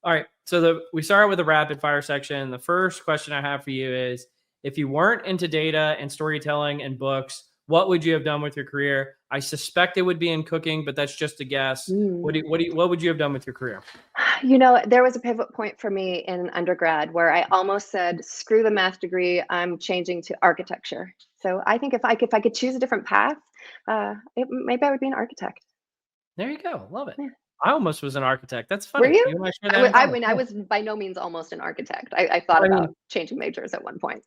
All right. So we start with a rapid fire section. The first question I have for you is, if you weren't into data and storytelling and books, what would you have done with your career? I suspect it would be in cooking, but that's just a guess. Mm. What would you have done with your career? There was a pivot point for me in undergrad where I almost said, screw the math degree, I'm changing to architecture. So I think if I could choose a different path, maybe I would be an architect. There you go. Love it. Yeah. I almost was an architect. That's Were funny. you? You and I share that in I common. mean, I Yeah. was by no means almost an architect. I thought I mean, about changing majors at one point.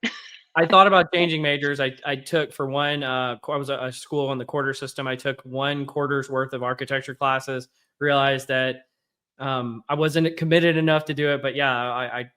I thought about changing majors. I took for one, I was a school in the quarter system. I took 1 quarter's worth of architecture classes, realized that I wasn't committed enough to do it, but yeah, I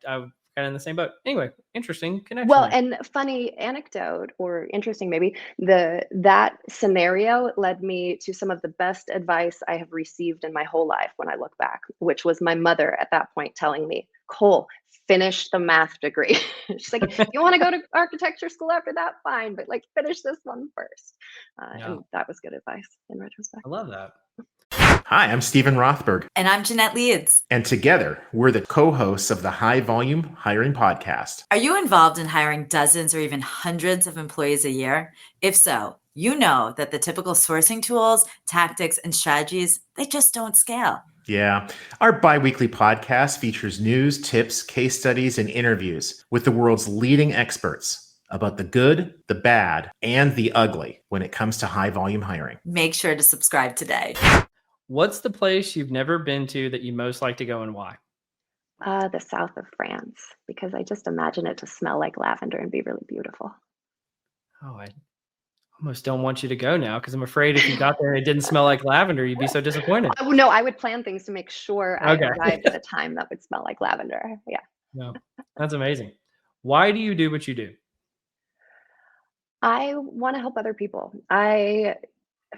got in the same boat. Anyway, interesting connection Well, there. and funny anecdote or interesting maybe, that scenario led me to some of the best advice I have received in my whole life when I look back, which was my mother at that point telling me, "Cole, finish the math degree." She's like, "If you want to go to architecture school after that, fine, but like finish this one first." Yeah, And that was good advice in retrospect. I love that. Hi, I'm Stephen Rothberg, And I'm Jeanette Leeds. and together we're the co-hosts of the High Volume Hiring Podcast. Are you involved in hiring dozens or even hundreds of employees a year? If so, you know that the typical sourcing tools, tactics, and strategies, they just don't scale. Yeah, our bi-weekly podcast features news, tips, case studies, and interviews with the world's leading experts about the good, the bad, and the ugly when it comes to high volume hiring. Make sure to subscribe today. What's the place you've never been to that you most like to go, and why? The south of France, because I just imagine it to smell like lavender and be really beautiful. Oh, I almost don't want you to go now because I'm afraid if you got there and it didn't smell like lavender, you'd be so disappointed. Oh, no, I would plan things to make sure I Okay. arrived at a time that would smell like lavender. Yeah. No, that's amazing. Why do you do what you do? I want to help other people.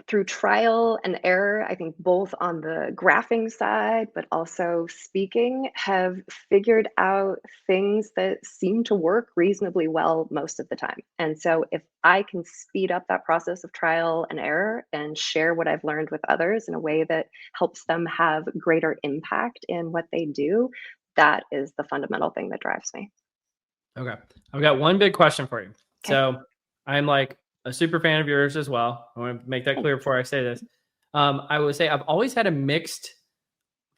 Through trial and error, I think both on the graphing side, but also speaking, have figured out things that seem to work reasonably well most of the time. And so if I can speed up that process of trial and error and share what I've learned with others in a way that helps them have greater impact in what they do, that is the fundamental thing that drives me. Okay. I've got one big question for you. Okay. So I'm like a super fan of yours as well. I want to make that clear before I say this. I would say I've always had a mixed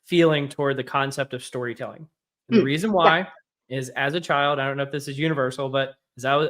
feeling toward the concept of storytelling. And the reason why is, as a child, I don't know if this is universal, but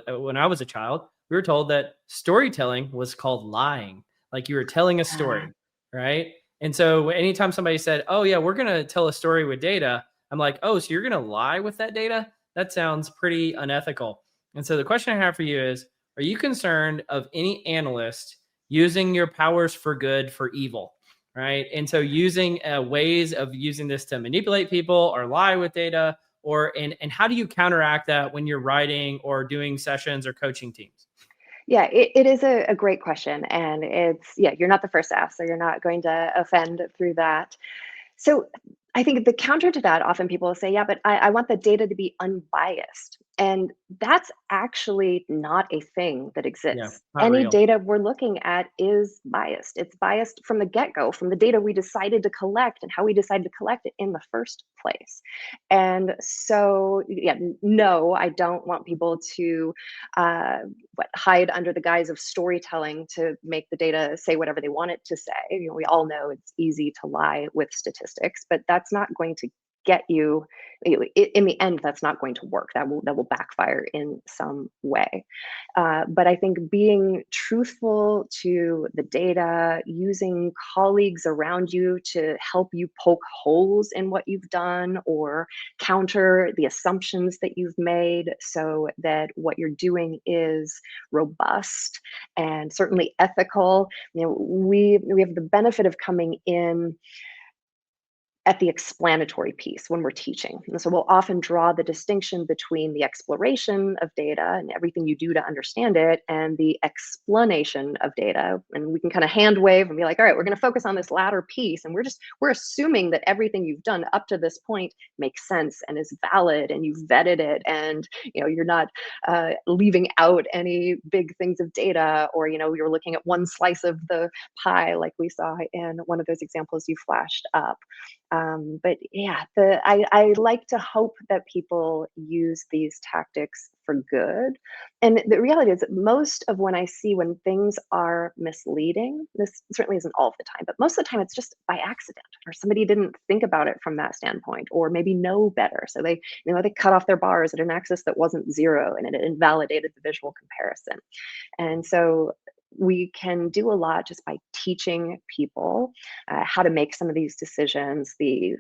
when I was a child, we were told that storytelling was called lying. Like you were telling a story, right? And so anytime somebody said, "Oh yeah, we're going to tell a story with data," I'm like, "Oh, so you're going to lie with that data? That sounds pretty unethical." And so the question I have for you is, are you concerned of any analyst using your powers for good for evil, right? And so using ways of using this to manipulate people or lie with data, and how do you counteract that when you're writing or doing sessions or coaching teams? Yeah, it is a great question. And you're not the first to ask, so you're not going to offend through that. So I think the counter to that, often people will say, yeah, but I want the data to be unbiased. And that's actually not a thing that Yeah, exists. not Any real. data we're looking at is biased. It's biased from the get-go, from the data we decided to collect and how we decided to collect it in the first place. And so, yeah, no, I don't want people to hide under the guise of storytelling to make the data say whatever they want it to say. We all know it's easy to lie with statistics, but that's not going to get you in the end. That's not going to work. That will backfire in some way. But I think being truthful to the data, using colleagues around you to help you poke holes in what you've done or counter the assumptions that you've made so that what you're doing is robust and certainly ethical. We have the benefit of coming in at the explanatory piece when we're teaching. And so we'll often draw the distinction between the exploration of data and everything you do to understand it and the explanation of data. And we can kind of hand wave and be like, all right, we're going to focus on this latter piece. And we're assuming that everything you've done up to this point makes sense and is valid and you've vetted it. And, you're not leaving out any big things of data, or, you're looking at one slice of the pie, like we saw in one of those examples you flashed up. But yeah, I like to hope that people use these tactics for good. And the reality is that most of when things are misleading, this certainly isn't all of the time, but most of the time it's just by accident, or somebody didn't think about it from that standpoint, or maybe know better. So they cut off their bars at an axis that wasn't zero, and it invalidated the visual comparison. And so we can do a lot just by teaching people how to make some of these decisions, the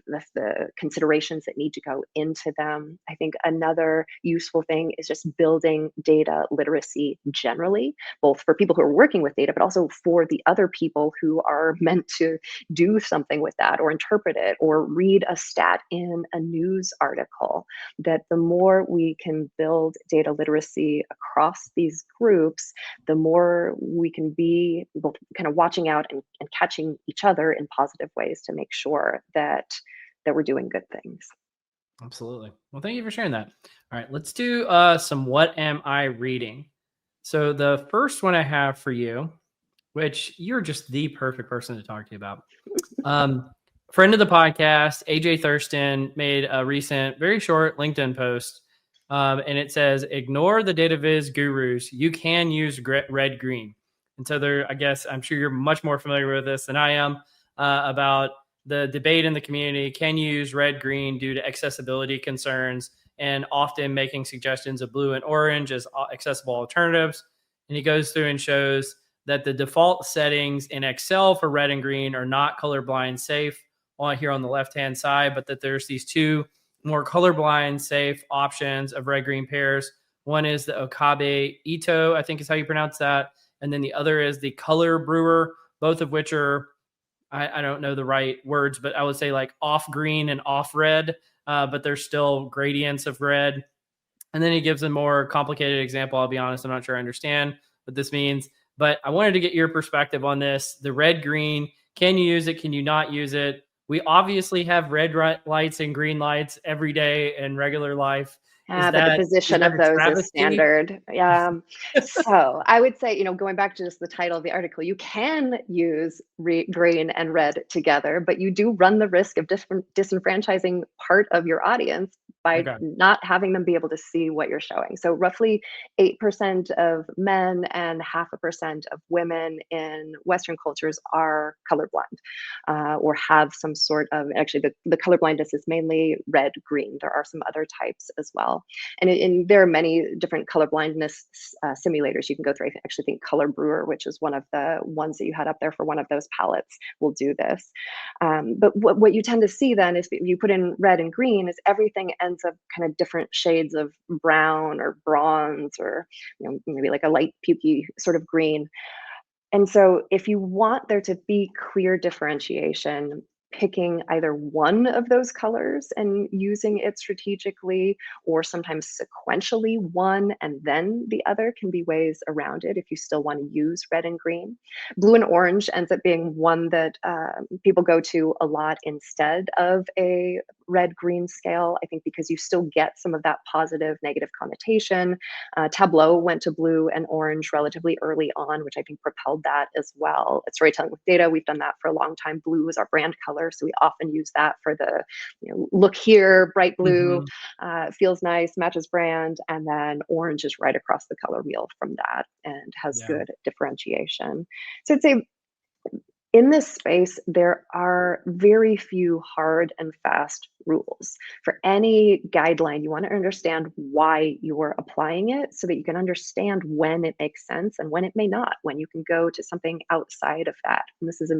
considerations that need to go into them. I think another useful thing is just building data literacy generally, both for people who are working with data, but also for the other people who are meant to do something with that, or interpret it, or read a stat in a news article. That the more we can build data literacy across these groups, the more we can be both kind of watching out and catching each other in positive ways to make sure that we're doing good things. Absolutely. Well, thank you for sharing that. All right, let's do some What Am I Reading? So the first one I have for you, which you're just the perfect person to talk to about. Friend of the podcast, AJ Thurston, made a recent, very short LinkedIn post. And it says, ignore the data viz gurus. You can use red, green. And so I guess I'm sure you're much more familiar with this than I am about the debate in the community. Can you use red, green due to accessibility concerns, and often making suggestions of blue and orange as accessible alternatives. And he goes through and shows that the default settings in Excel for red and green are not colorblind safe here on the left-hand side, but that there's these two more colorblind safe options of red-green pairs. One is the Okabe Ito, I think is how you pronounce that. And then the other is the Color Brewer, both of which are, I don't know the right words, but I would say like off green and off red, but there's still gradients of red. And then he gives a more complicated example. I'll be honest, I'm not sure I understand what this means, but I wanted to get your perspective on this. The red, green, can you use it? Can you not use it? We obviously have red lights and green lights every day in regular life. But the position of those is standard. So I would say, going back to just the title of the article, you can use green and red together, but you do run the risk of disenfranchising part of your audience by not having them be able to see what you're showing. So roughly 8% of men and 0.5% of women in Western cultures are colorblind, or have some sort of, actually the colorblindness is mainly red, green. There are some other types as well. And there are many different colorblindness simulators you can go through. I actually think Color Brewer, which is one of the ones that you had up there for one of those palettes, will do this. But what you tend to see then is if you put in red and green, is everything ends up kind of different shades of brown or bronze, or maybe like a light pukey sort of green. And so if you want there to be clear differentiation, picking either one of those colors and using it strategically, or sometimes sequentially one and then the other, can be ways around it if you still want to use red and green. Blue and orange ends up being one that people go to a lot instead of a red-green scale, I think because you still get some of that positive negative connotation. Tableau went to blue and orange relatively early on, which I think propelled that as well. At Storytelling with Data, we've done that for a long time. Blue is our brand color, so we often use that for the look here, bright blue, feels nice, matches brand, and then orange is right across the color wheel from that and has good differentiation. So I'd say in this space, there are very few hard and fast rules. For any guideline, you want to understand why you're applying it so that you can understand when it makes sense and when it may not, when you can go to something outside of that. And this is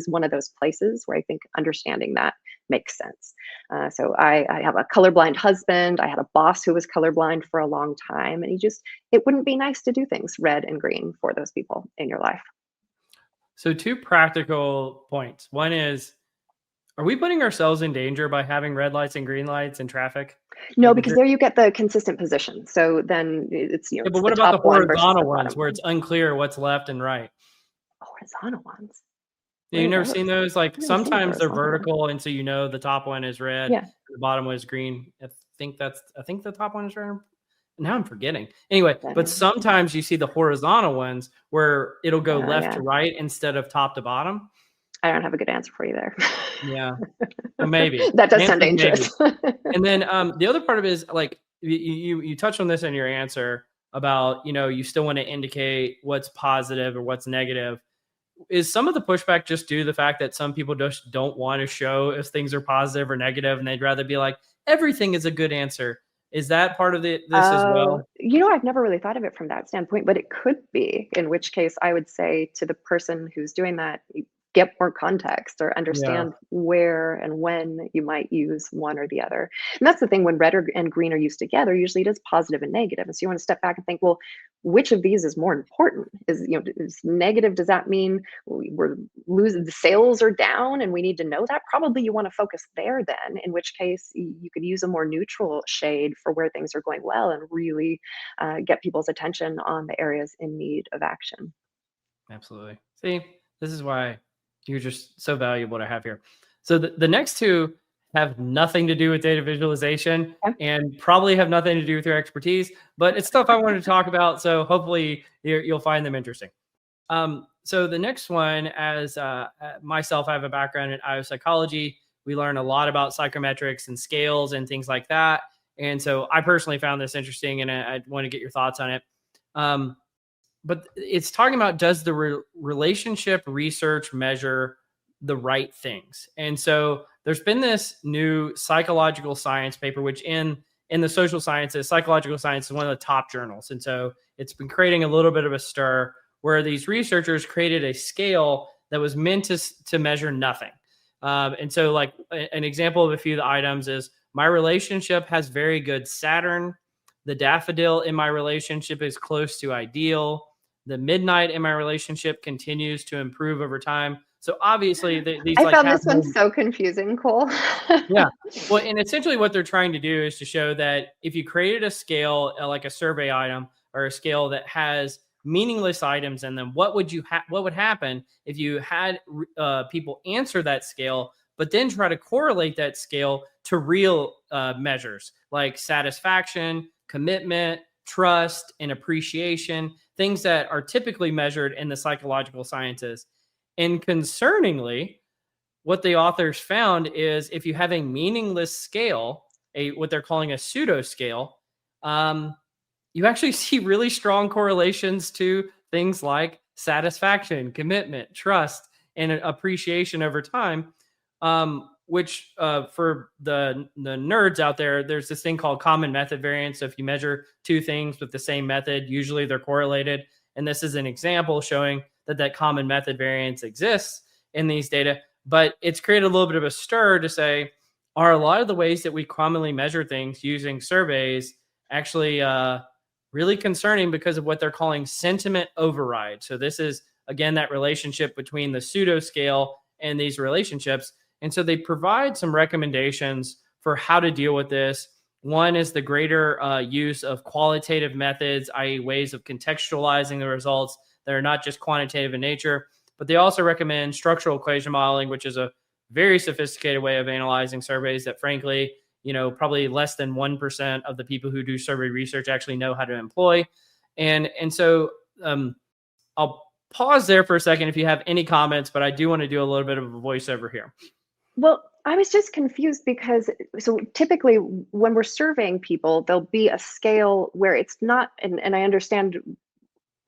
one of those places where I think understanding that makes sense. So I have a colorblind husband. I had a boss who was colorblind for a long time, and it wouldn't be nice to do things red and green for those people in your life. So 2 practical points. One is, Are we putting ourselves in danger by having red lights and green lights in traffic? No, Like, because there you get the consistent position. So then it's, yeah, it's but what the about the top one versus horizontal the bottom ones where one. it's unclear what's left and right? Horizontal ones. Yeah, What you've are never those? seen those? Like, I've never seen a sometimes they're horizontal one. vertical, and so the top one is red, Yeah. the bottom one is green. I think the top one is red. Now I'm forgetting. Anyway, but sometimes you see the horizontal ones where it'll go left to right instead of top to bottom. I don't have a good answer for you there. Yeah. So maybe. That does The sound answer is dangerous. And then the other part of it is, like, you touched on this in your answer about, you still want to indicate what's positive or what's negative. Is some of the pushback just due to the fact that some people just don't want to show if things are positive or negative, and they'd rather be like, everything is a good answer? Is that part of this as well? I've never really thought of it from that standpoint, but it could be, in which case I would say to the person who's doing that, get more context or understand where and when you might use one or the other. And that's the thing, when red and green are used together, usually it is positive and negative. And so you want to step back and think, well, which of these is more important? Is negative, does that mean we're losing, the sales are down and we need to know that? Probably you want to focus there then, in which case you could use a more neutral shade for where things are going well and really get people's attention on the areas in need of action. Absolutely. See, this is why you're just so valuable to have here. So the next two have nothing to do with data visualization and probably have nothing to do with your expertise, but it's stuff I wanted to talk about. So hopefully you'll find them interesting. So the next one, as myself, I have a background in IO psychology. We learn a lot about psychometrics and scales and things like that. And so I personally found this interesting, and I want to get your thoughts on it. But it's talking about, does the relationship research measure the right things? And so there's been this new psychological science paper, which in the social sciences, psychological science is one of the top journals. And so it's been creating a little bit of a stir where these researchers created a scale that was meant to measure nothing. And so, like, an example of a few of the items is, my relationship has very good Saturn. The daffodil in my relationship is close to ideal. The midnight in my relationship continues to improve over time. So obviously these I found this one so confusing, Cole. Yeah. Well, and essentially what they're trying to do is to show that if you created a scale, like a survey item or a scale that has meaningless items in them, what would happen if you had people answer that scale, but then try to correlate that scale to real measures like satisfaction, commitment, trust, and appreciation, things that are typically measured in the psychological sciences. And concerningly, what the authors found is, if you have a meaningless scale, what they're calling a pseudo scale, you actually see really strong correlations to things like satisfaction, commitment, trust, and appreciation over time. Which for the nerds out there, there's this thing called common method variance. So if you measure two things with the same method, usually they're correlated. And this is an example showing that common method variance exists in these data. But it's created a little bit of a stir to say, are a lot of the ways that we commonly measure things using surveys actually really concerning because of what they're calling sentiment override? So this is, again, that relationship between the pseudo scale and these relationships. And so they provide some recommendations for how to deal with this. One is the greater use of qualitative methods, i.e. ways of contextualizing the results that are not just quantitative in nature. But they also recommend structural equation modeling, which is a very sophisticated way of analyzing surveys that, frankly, probably less than 1% of the people who do survey research actually know how to employ. And so I'll pause there for a second if you have any comments, but I do want to do a little bit of a voiceover here. Well, I was just confused because, so typically when we're surveying people, there'll be a scale where it's not, and I understand,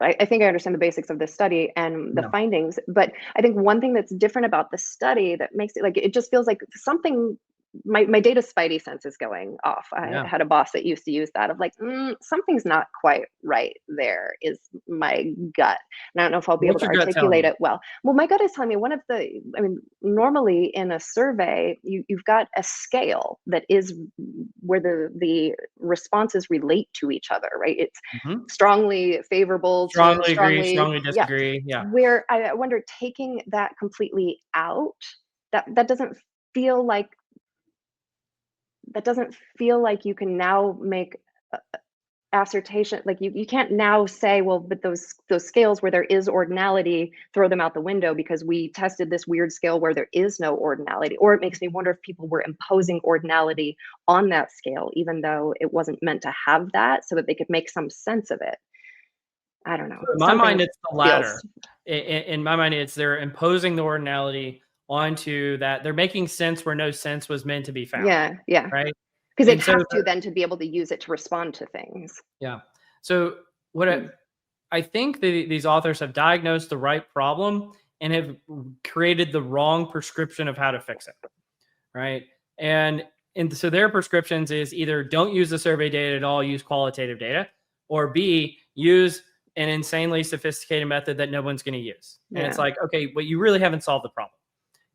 I think I understand the basics of this study and the findings, but I think one thing that's different about the study that makes it, like, it just feels like something, my data spidey sense is going off. I had a boss that used to use that of like, something's not quite right there, is my gut. And I don't know if I'll be able to articulate it well. Well, my gut is telling me normally in a survey, you've got a scale that is where the responses relate to each other, right? It's strongly favorable, strongly agree, strongly disagree. Yeah. Where I wonder, taking that completely out, that doesn't feel like you can now make assertion, like you can't now say, well, but those scales where there is ordinality, throw them out the window because we tested this weird scale where there is no ordinality. Or it makes me wonder if people were imposing ordinality on that scale even though it wasn't meant to have that, so that they could make some sense of it. I don't know. In my mind, it's the latter. In my mind, it's they're imposing the ordinality onto that. They're making sense where no sense was meant to be found. Yeah. Right. Because they have to then to be able to use it to respond to things. Yeah. So what I think these authors have diagnosed the right problem and have created the wrong prescription of how to fix it. Right. And so their prescriptions is either don't use the survey data at all, use qualitative data, or B, use an insanely sophisticated method that no one's going to use. And it's like, okay, but you really haven't solved the problem.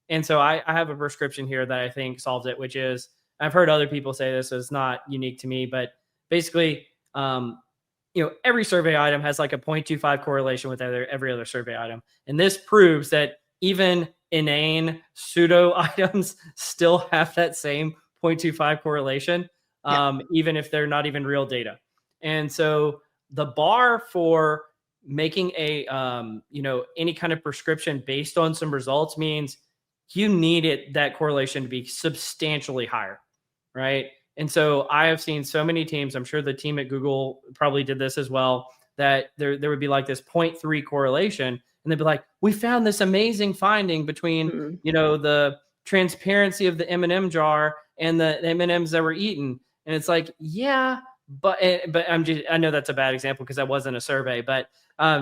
And so I have a prescription here that I think solves it, which is, I've heard other people say this, so it's not unique to me, but basically, every survey item has like a 0.25 correlation with every other survey item. And this proves that even inane pseudo items still have that same 0.25 correlation, even if they're not even real data. And so the bar for making a, any kind of prescription based on some results means you need that correlation to be substantially higher. Right. And so I have seen so many teams, I'm sure the team at Google probably did this as well, that there would be like this 0.3 correlation. And they'd be like, we found this amazing finding between, the transparency of the M&M jar and the M&Ms that were eaten. And it's like, yeah, but I know that's a bad example because that wasn't a survey, but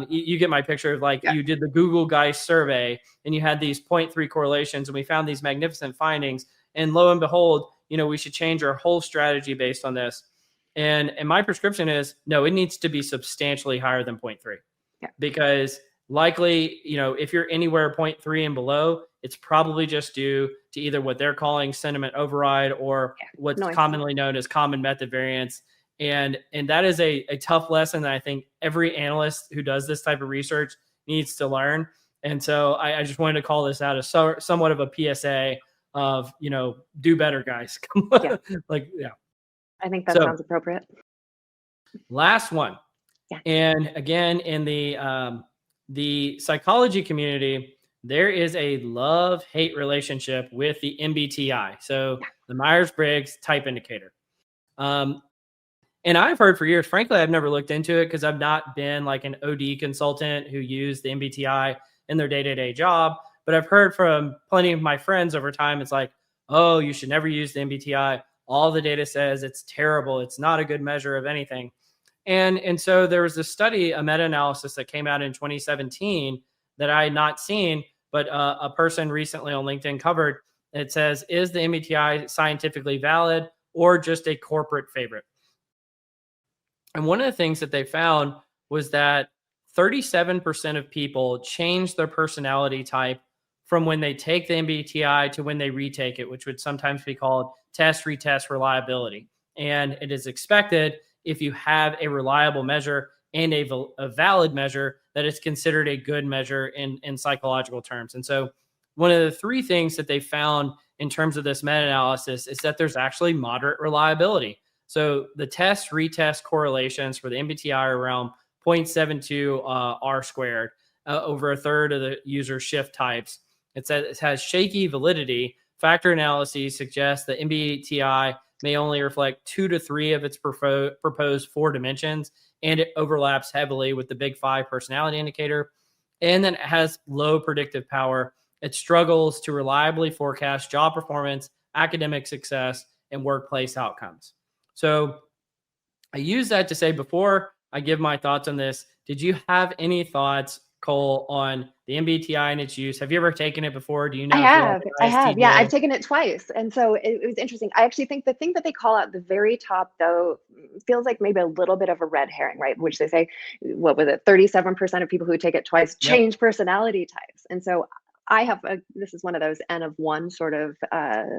you get my picture of like, you did the Google Guys survey and you had these 0.3 correlations and we found these magnificent findings, and lo and behold, we should change our whole strategy based on this. And my prescription is, no, it needs to be substantially higher than 0.3 because likely, if you're anywhere 0.3 and below, it's probably just due to either what they're calling sentiment override or what's commonly known as common method variance. And that is a tough lesson that I think every analyst who does this type of research needs to learn. And so I just wanted to call this out as somewhat of a PSA of, do better, guys. I think that sounds appropriate. Last one. And again, in the psychology community, there is a love-hate relationship with the MBTI. So the Myers-Briggs Type Indicator. And I've heard for years, frankly, I've never looked into it because I've not been like an OD consultant who used the MBTI in their day-to-day job. But I've heard from plenty of my friends over time, it's like, oh, you should never use the MBTI. All the data says it's terrible. It's not a good measure of anything. And so there was this study, a meta-analysis that came out in 2017 that I had not seen, but a person recently on LinkedIn covered. It says, is the MBTI scientifically valid or just a corporate favorite? And one of the things that they found was that 37% of people change their personality type from when they take the MBTI to when they retake it, which would sometimes be called test, retest reliability. And it is expected if you have a reliable measure and a valid measure that it's considered a good measure in psychological terms. And so one of the three things that they found in terms of this meta-analysis is that there's actually moderate reliability. So the test, retest correlations for the MBTI are around 0.72 R squared over a third of the user shift types. It says it has shaky validity. Factor analyses suggest the MBTI may only reflect 2 to 3 of its proposed 4 dimensions, and it overlaps heavily with the Big 5 personality indicator. And then it has low predictive power. It struggles to reliably forecast job performance, academic success, and workplace outcomes. So I use that to say, before I give my thoughts on this, did you have any thoughts, Cole, on the MBTI and its use? Have you ever taken it before? Do you know? I have. Yeah, I've taken it twice. And so it was interesting. I actually think the thing that they call out the very top, though, feels like maybe a little bit of a red herring, right? Which they say, what was it? 37% of people who take it twice change personality types. And so I have this is one of those N of 1 sort of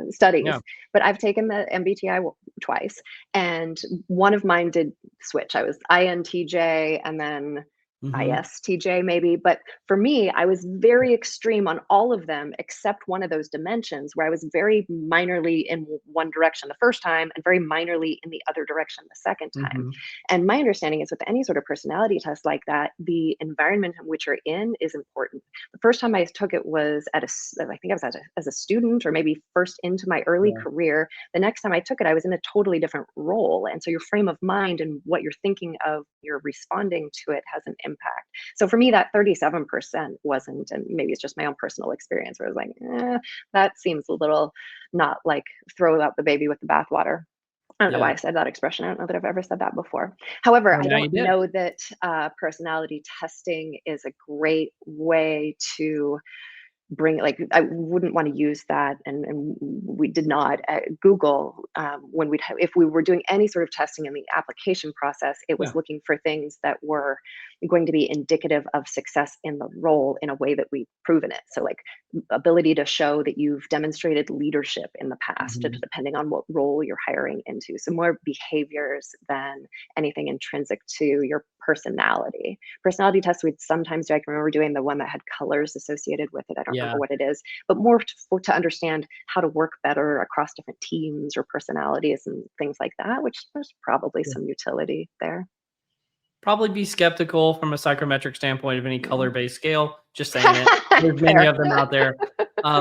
studies, but I've taken the MBTI twice, and one of mine did switch. I was INTJ and then ISTJ maybe. But for me, I was very extreme on all of them except one of those dimensions where I was very minorly in one direction the first time and very minorly in the other direction the second time. And my understanding is with any sort of personality test like that, the environment in which you're in is important. The first time I took it was I think I was as a student or maybe first into my early career. The next time I took it, I was in a totally different role. And so your frame of mind and what you're thinking of, you're responding to it has an impact. So for me, that 37% wasn't, and maybe it's just my own personal experience where I was like, that seems a little not like throw out the baby with the bathwater. I don't know why I said that expression. I don't know that I've ever said that before. However, I don't know that personality testing is a great way to bring, like, I wouldn't want to use that, and we did not at Google when if we were doing any sort of testing in the application process, it was looking for things that were going to be indicative of success in the role in a way that we've proven it. So like ability to show that you've demonstrated leadership in the past, depending on what role you're hiring into. So more behaviors than anything intrinsic to your personality. Personality tests we'd sometimes do. I can remember doing the one that had colors associated with it. I don't remember what it is, but more to understand how to work better across different teams or personalities and things like that, which there's probably some utility there. Probably be skeptical from a psychometric standpoint of any color-based scale. Just saying it. There's many of them out there. I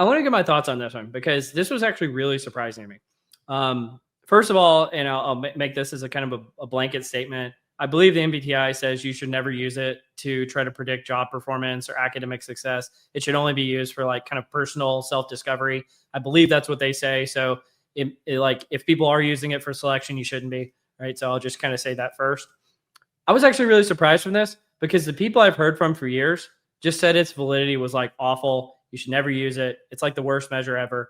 want to get my thoughts on this one because this was actually really surprising to me. First of all, and I'll make this as a kind of a blanket statement. I believe the MBTI says you should never use it to try to predict job performance or academic success. It should only be used for like kind of personal self-discovery. I believe that's what they say. So if people are using it for selection, you shouldn't be, right? So I'll just kind of say that first. I was actually really surprised from this because the people I've heard from for years just said its validity was like awful. You should never use it. It's like the worst measure ever.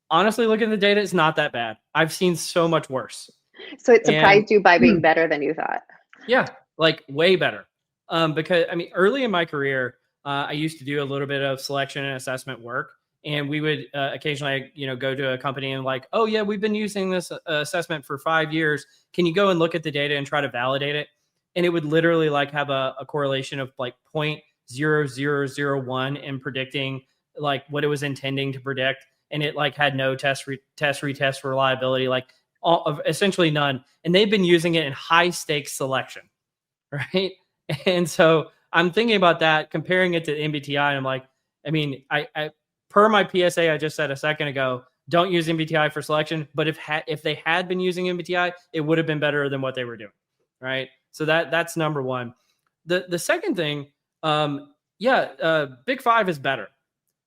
Honestly, looking at the data, it's not that bad. I've seen so much worse. So it surprised you by being better than you thought? Yeah, like way better. Because I mean, early in my career, I used to do a little bit of selection and assessment work. And we would occasionally, go to a company and like, oh yeah, we've been using this assessment for 5 years. Can you go and look at the data and try to validate it? And it would literally like have a correlation of like 0.0001 in predicting like what it was intending to predict. And it like had no retest reliability, like essentially none. And they've been using it in high stakes selection, right? And so I'm thinking about that, comparing it to MBTI. And I'm like, I mean, I per my PSA I just said a second ago, don't use MBTI for selection. But if they had been using MBTI, it would have been better than what they were doing, right? So that's number one. The second thing, Big Five is better.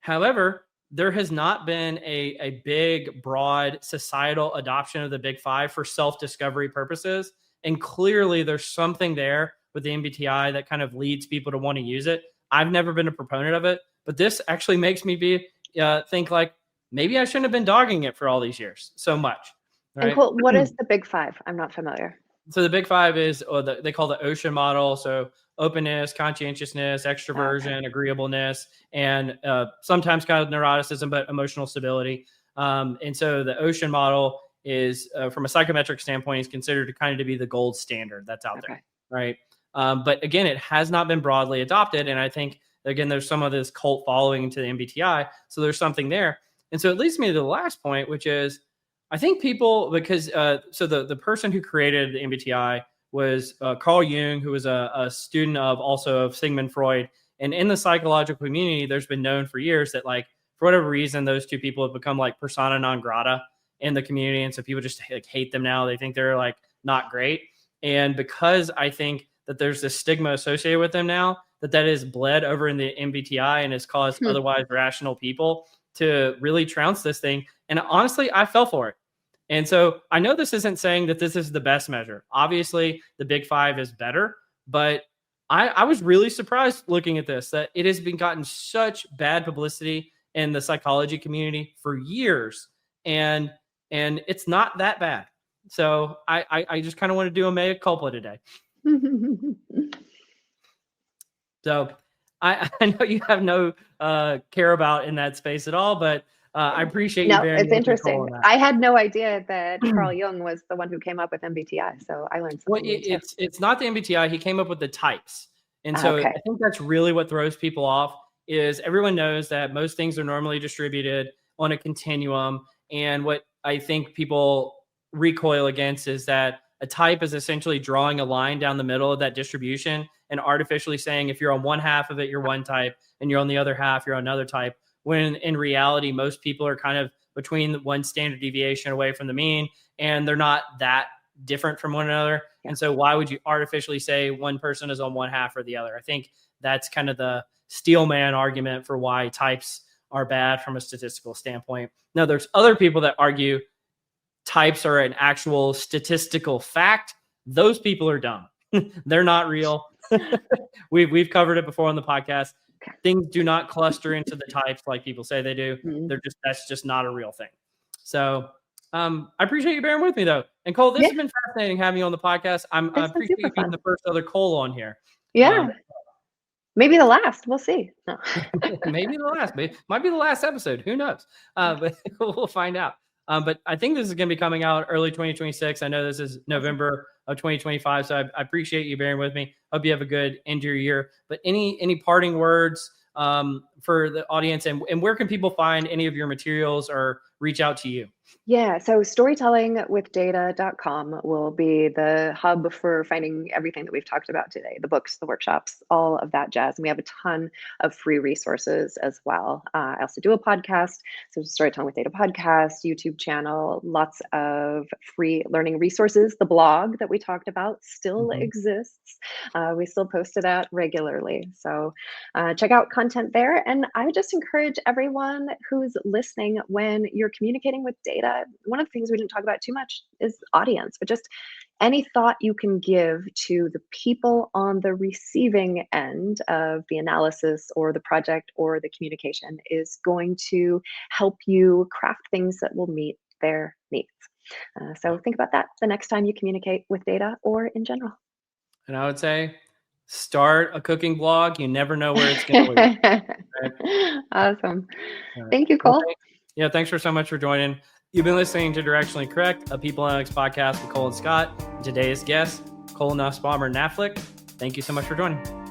However, there has not been a big, broad societal adoption of the Big Five for self-discovery purposes. And clearly there's something there with the MBTI that kind of leads people to want to use it. I've never been a proponent of it, but this actually makes me think like maybe I shouldn't have been dogging it for all these years so much. Right? And Cole, what is the Big Five? I'm not familiar. So the Big Five is they call the Ocean model. So openness, conscientiousness, extroversion, agreeableness, and sometimes kind of neuroticism, but emotional stability. And so the Ocean model is, from a psychometric standpoint, is considered to kind of be the gold standard that's out there, right? But again, it has not been broadly adopted. And I think, again, there's some of this cult following to the MBTI. So there's something there. And so it leads me to the last point, which is, I think people, because so the person who created the MBTI was Carl Jung, who was a student of Sigmund Freud. And in the psychological community, there's been known for years that, like, for whatever reason, those two people have become like persona non grata in the community. And so people just like hate them now. They think they're like not great. And because I think that there's this stigma associated with them now, that is bled over in the MBTI and has caused otherwise rational people to really trounce this thing. And honestly, I fell for it. And so I know this isn't saying that this is the best measure. Obviously, the Big Five is better, but I was really surprised looking at this, that it has been gotten such bad publicity in the psychology community for years. And it's not that bad. So I just kind of want to do a mea culpa today. So I know you have no care about in that space at all, but I appreciate you No, bearing it's with me, Cole, interesting. on that. I had no idea that Carl Jung was the one who came up with MBTI, so I learned Well, something new too. it's not the MBTI. He came up with the types. And so Okay. I think that's really what throws people off is everyone knows that most things are normally distributed on a continuum. And what I think people recoil against is that a type is essentially drawing a line down the middle of that distribution and artificially saying if you're on one half of it, you're one type, and you're on the other half, you're another type. When in reality, most people are kind of between one standard deviation away from the mean, and they're not that different from one another. Yeah. And so why would you artificially say one person is on one half or the other? I think that's kind of the steelman argument for why types are bad from a statistical standpoint. Now, there's other people that argue types are an actual statistical fact. Those people are dumb. They're not real. We've covered it before on the podcast. Things do not cluster into the types like people say they do. That's just not a real thing. So I appreciate you bearing with me though. And Cole, this has been fascinating having you on the podcast. I appreciate you being the first other Cole on here. Yeah. Maybe the last. We'll see. No. Maybe the last. Might be the last episode. Who knows? But we'll find out. But I think this is going to be coming out early 2026. I know this is November of 2025. So I appreciate you bearing with me. Hope you have a good end to your year. But any parting words for the audience, and where can people find any of your materials or reach out to you? Yeah, so storytellingwithdata.com will be the hub for finding everything that we've talked about today, the books, the workshops, all of that jazz. And we have a ton of free resources as well. I also do a podcast, so Storytelling with Data podcast, YouTube channel, lots of free learning resources. The blog that we talked about still exists. We still post it out regularly. So check out content there. And I would just encourage everyone who's listening, when you're communicating with data, one of the things we didn't talk about too much is audience, but just any thought you can give to the people on the receiving end of the analysis or the project or the communication is going to help you craft things that will meet their needs. So think about that the next time you communicate with data or in general. And I would say, start a cooking blog. You never know where it's going to lead. Right? Awesome. Thank you, Cole. Yeah, thanks so much for joining. You've been listening to Directionally Correct, a People Analytics podcast with Cole and Scott. Today's guest, Cole Nussbaumer Knaflic. Thank you so much for joining.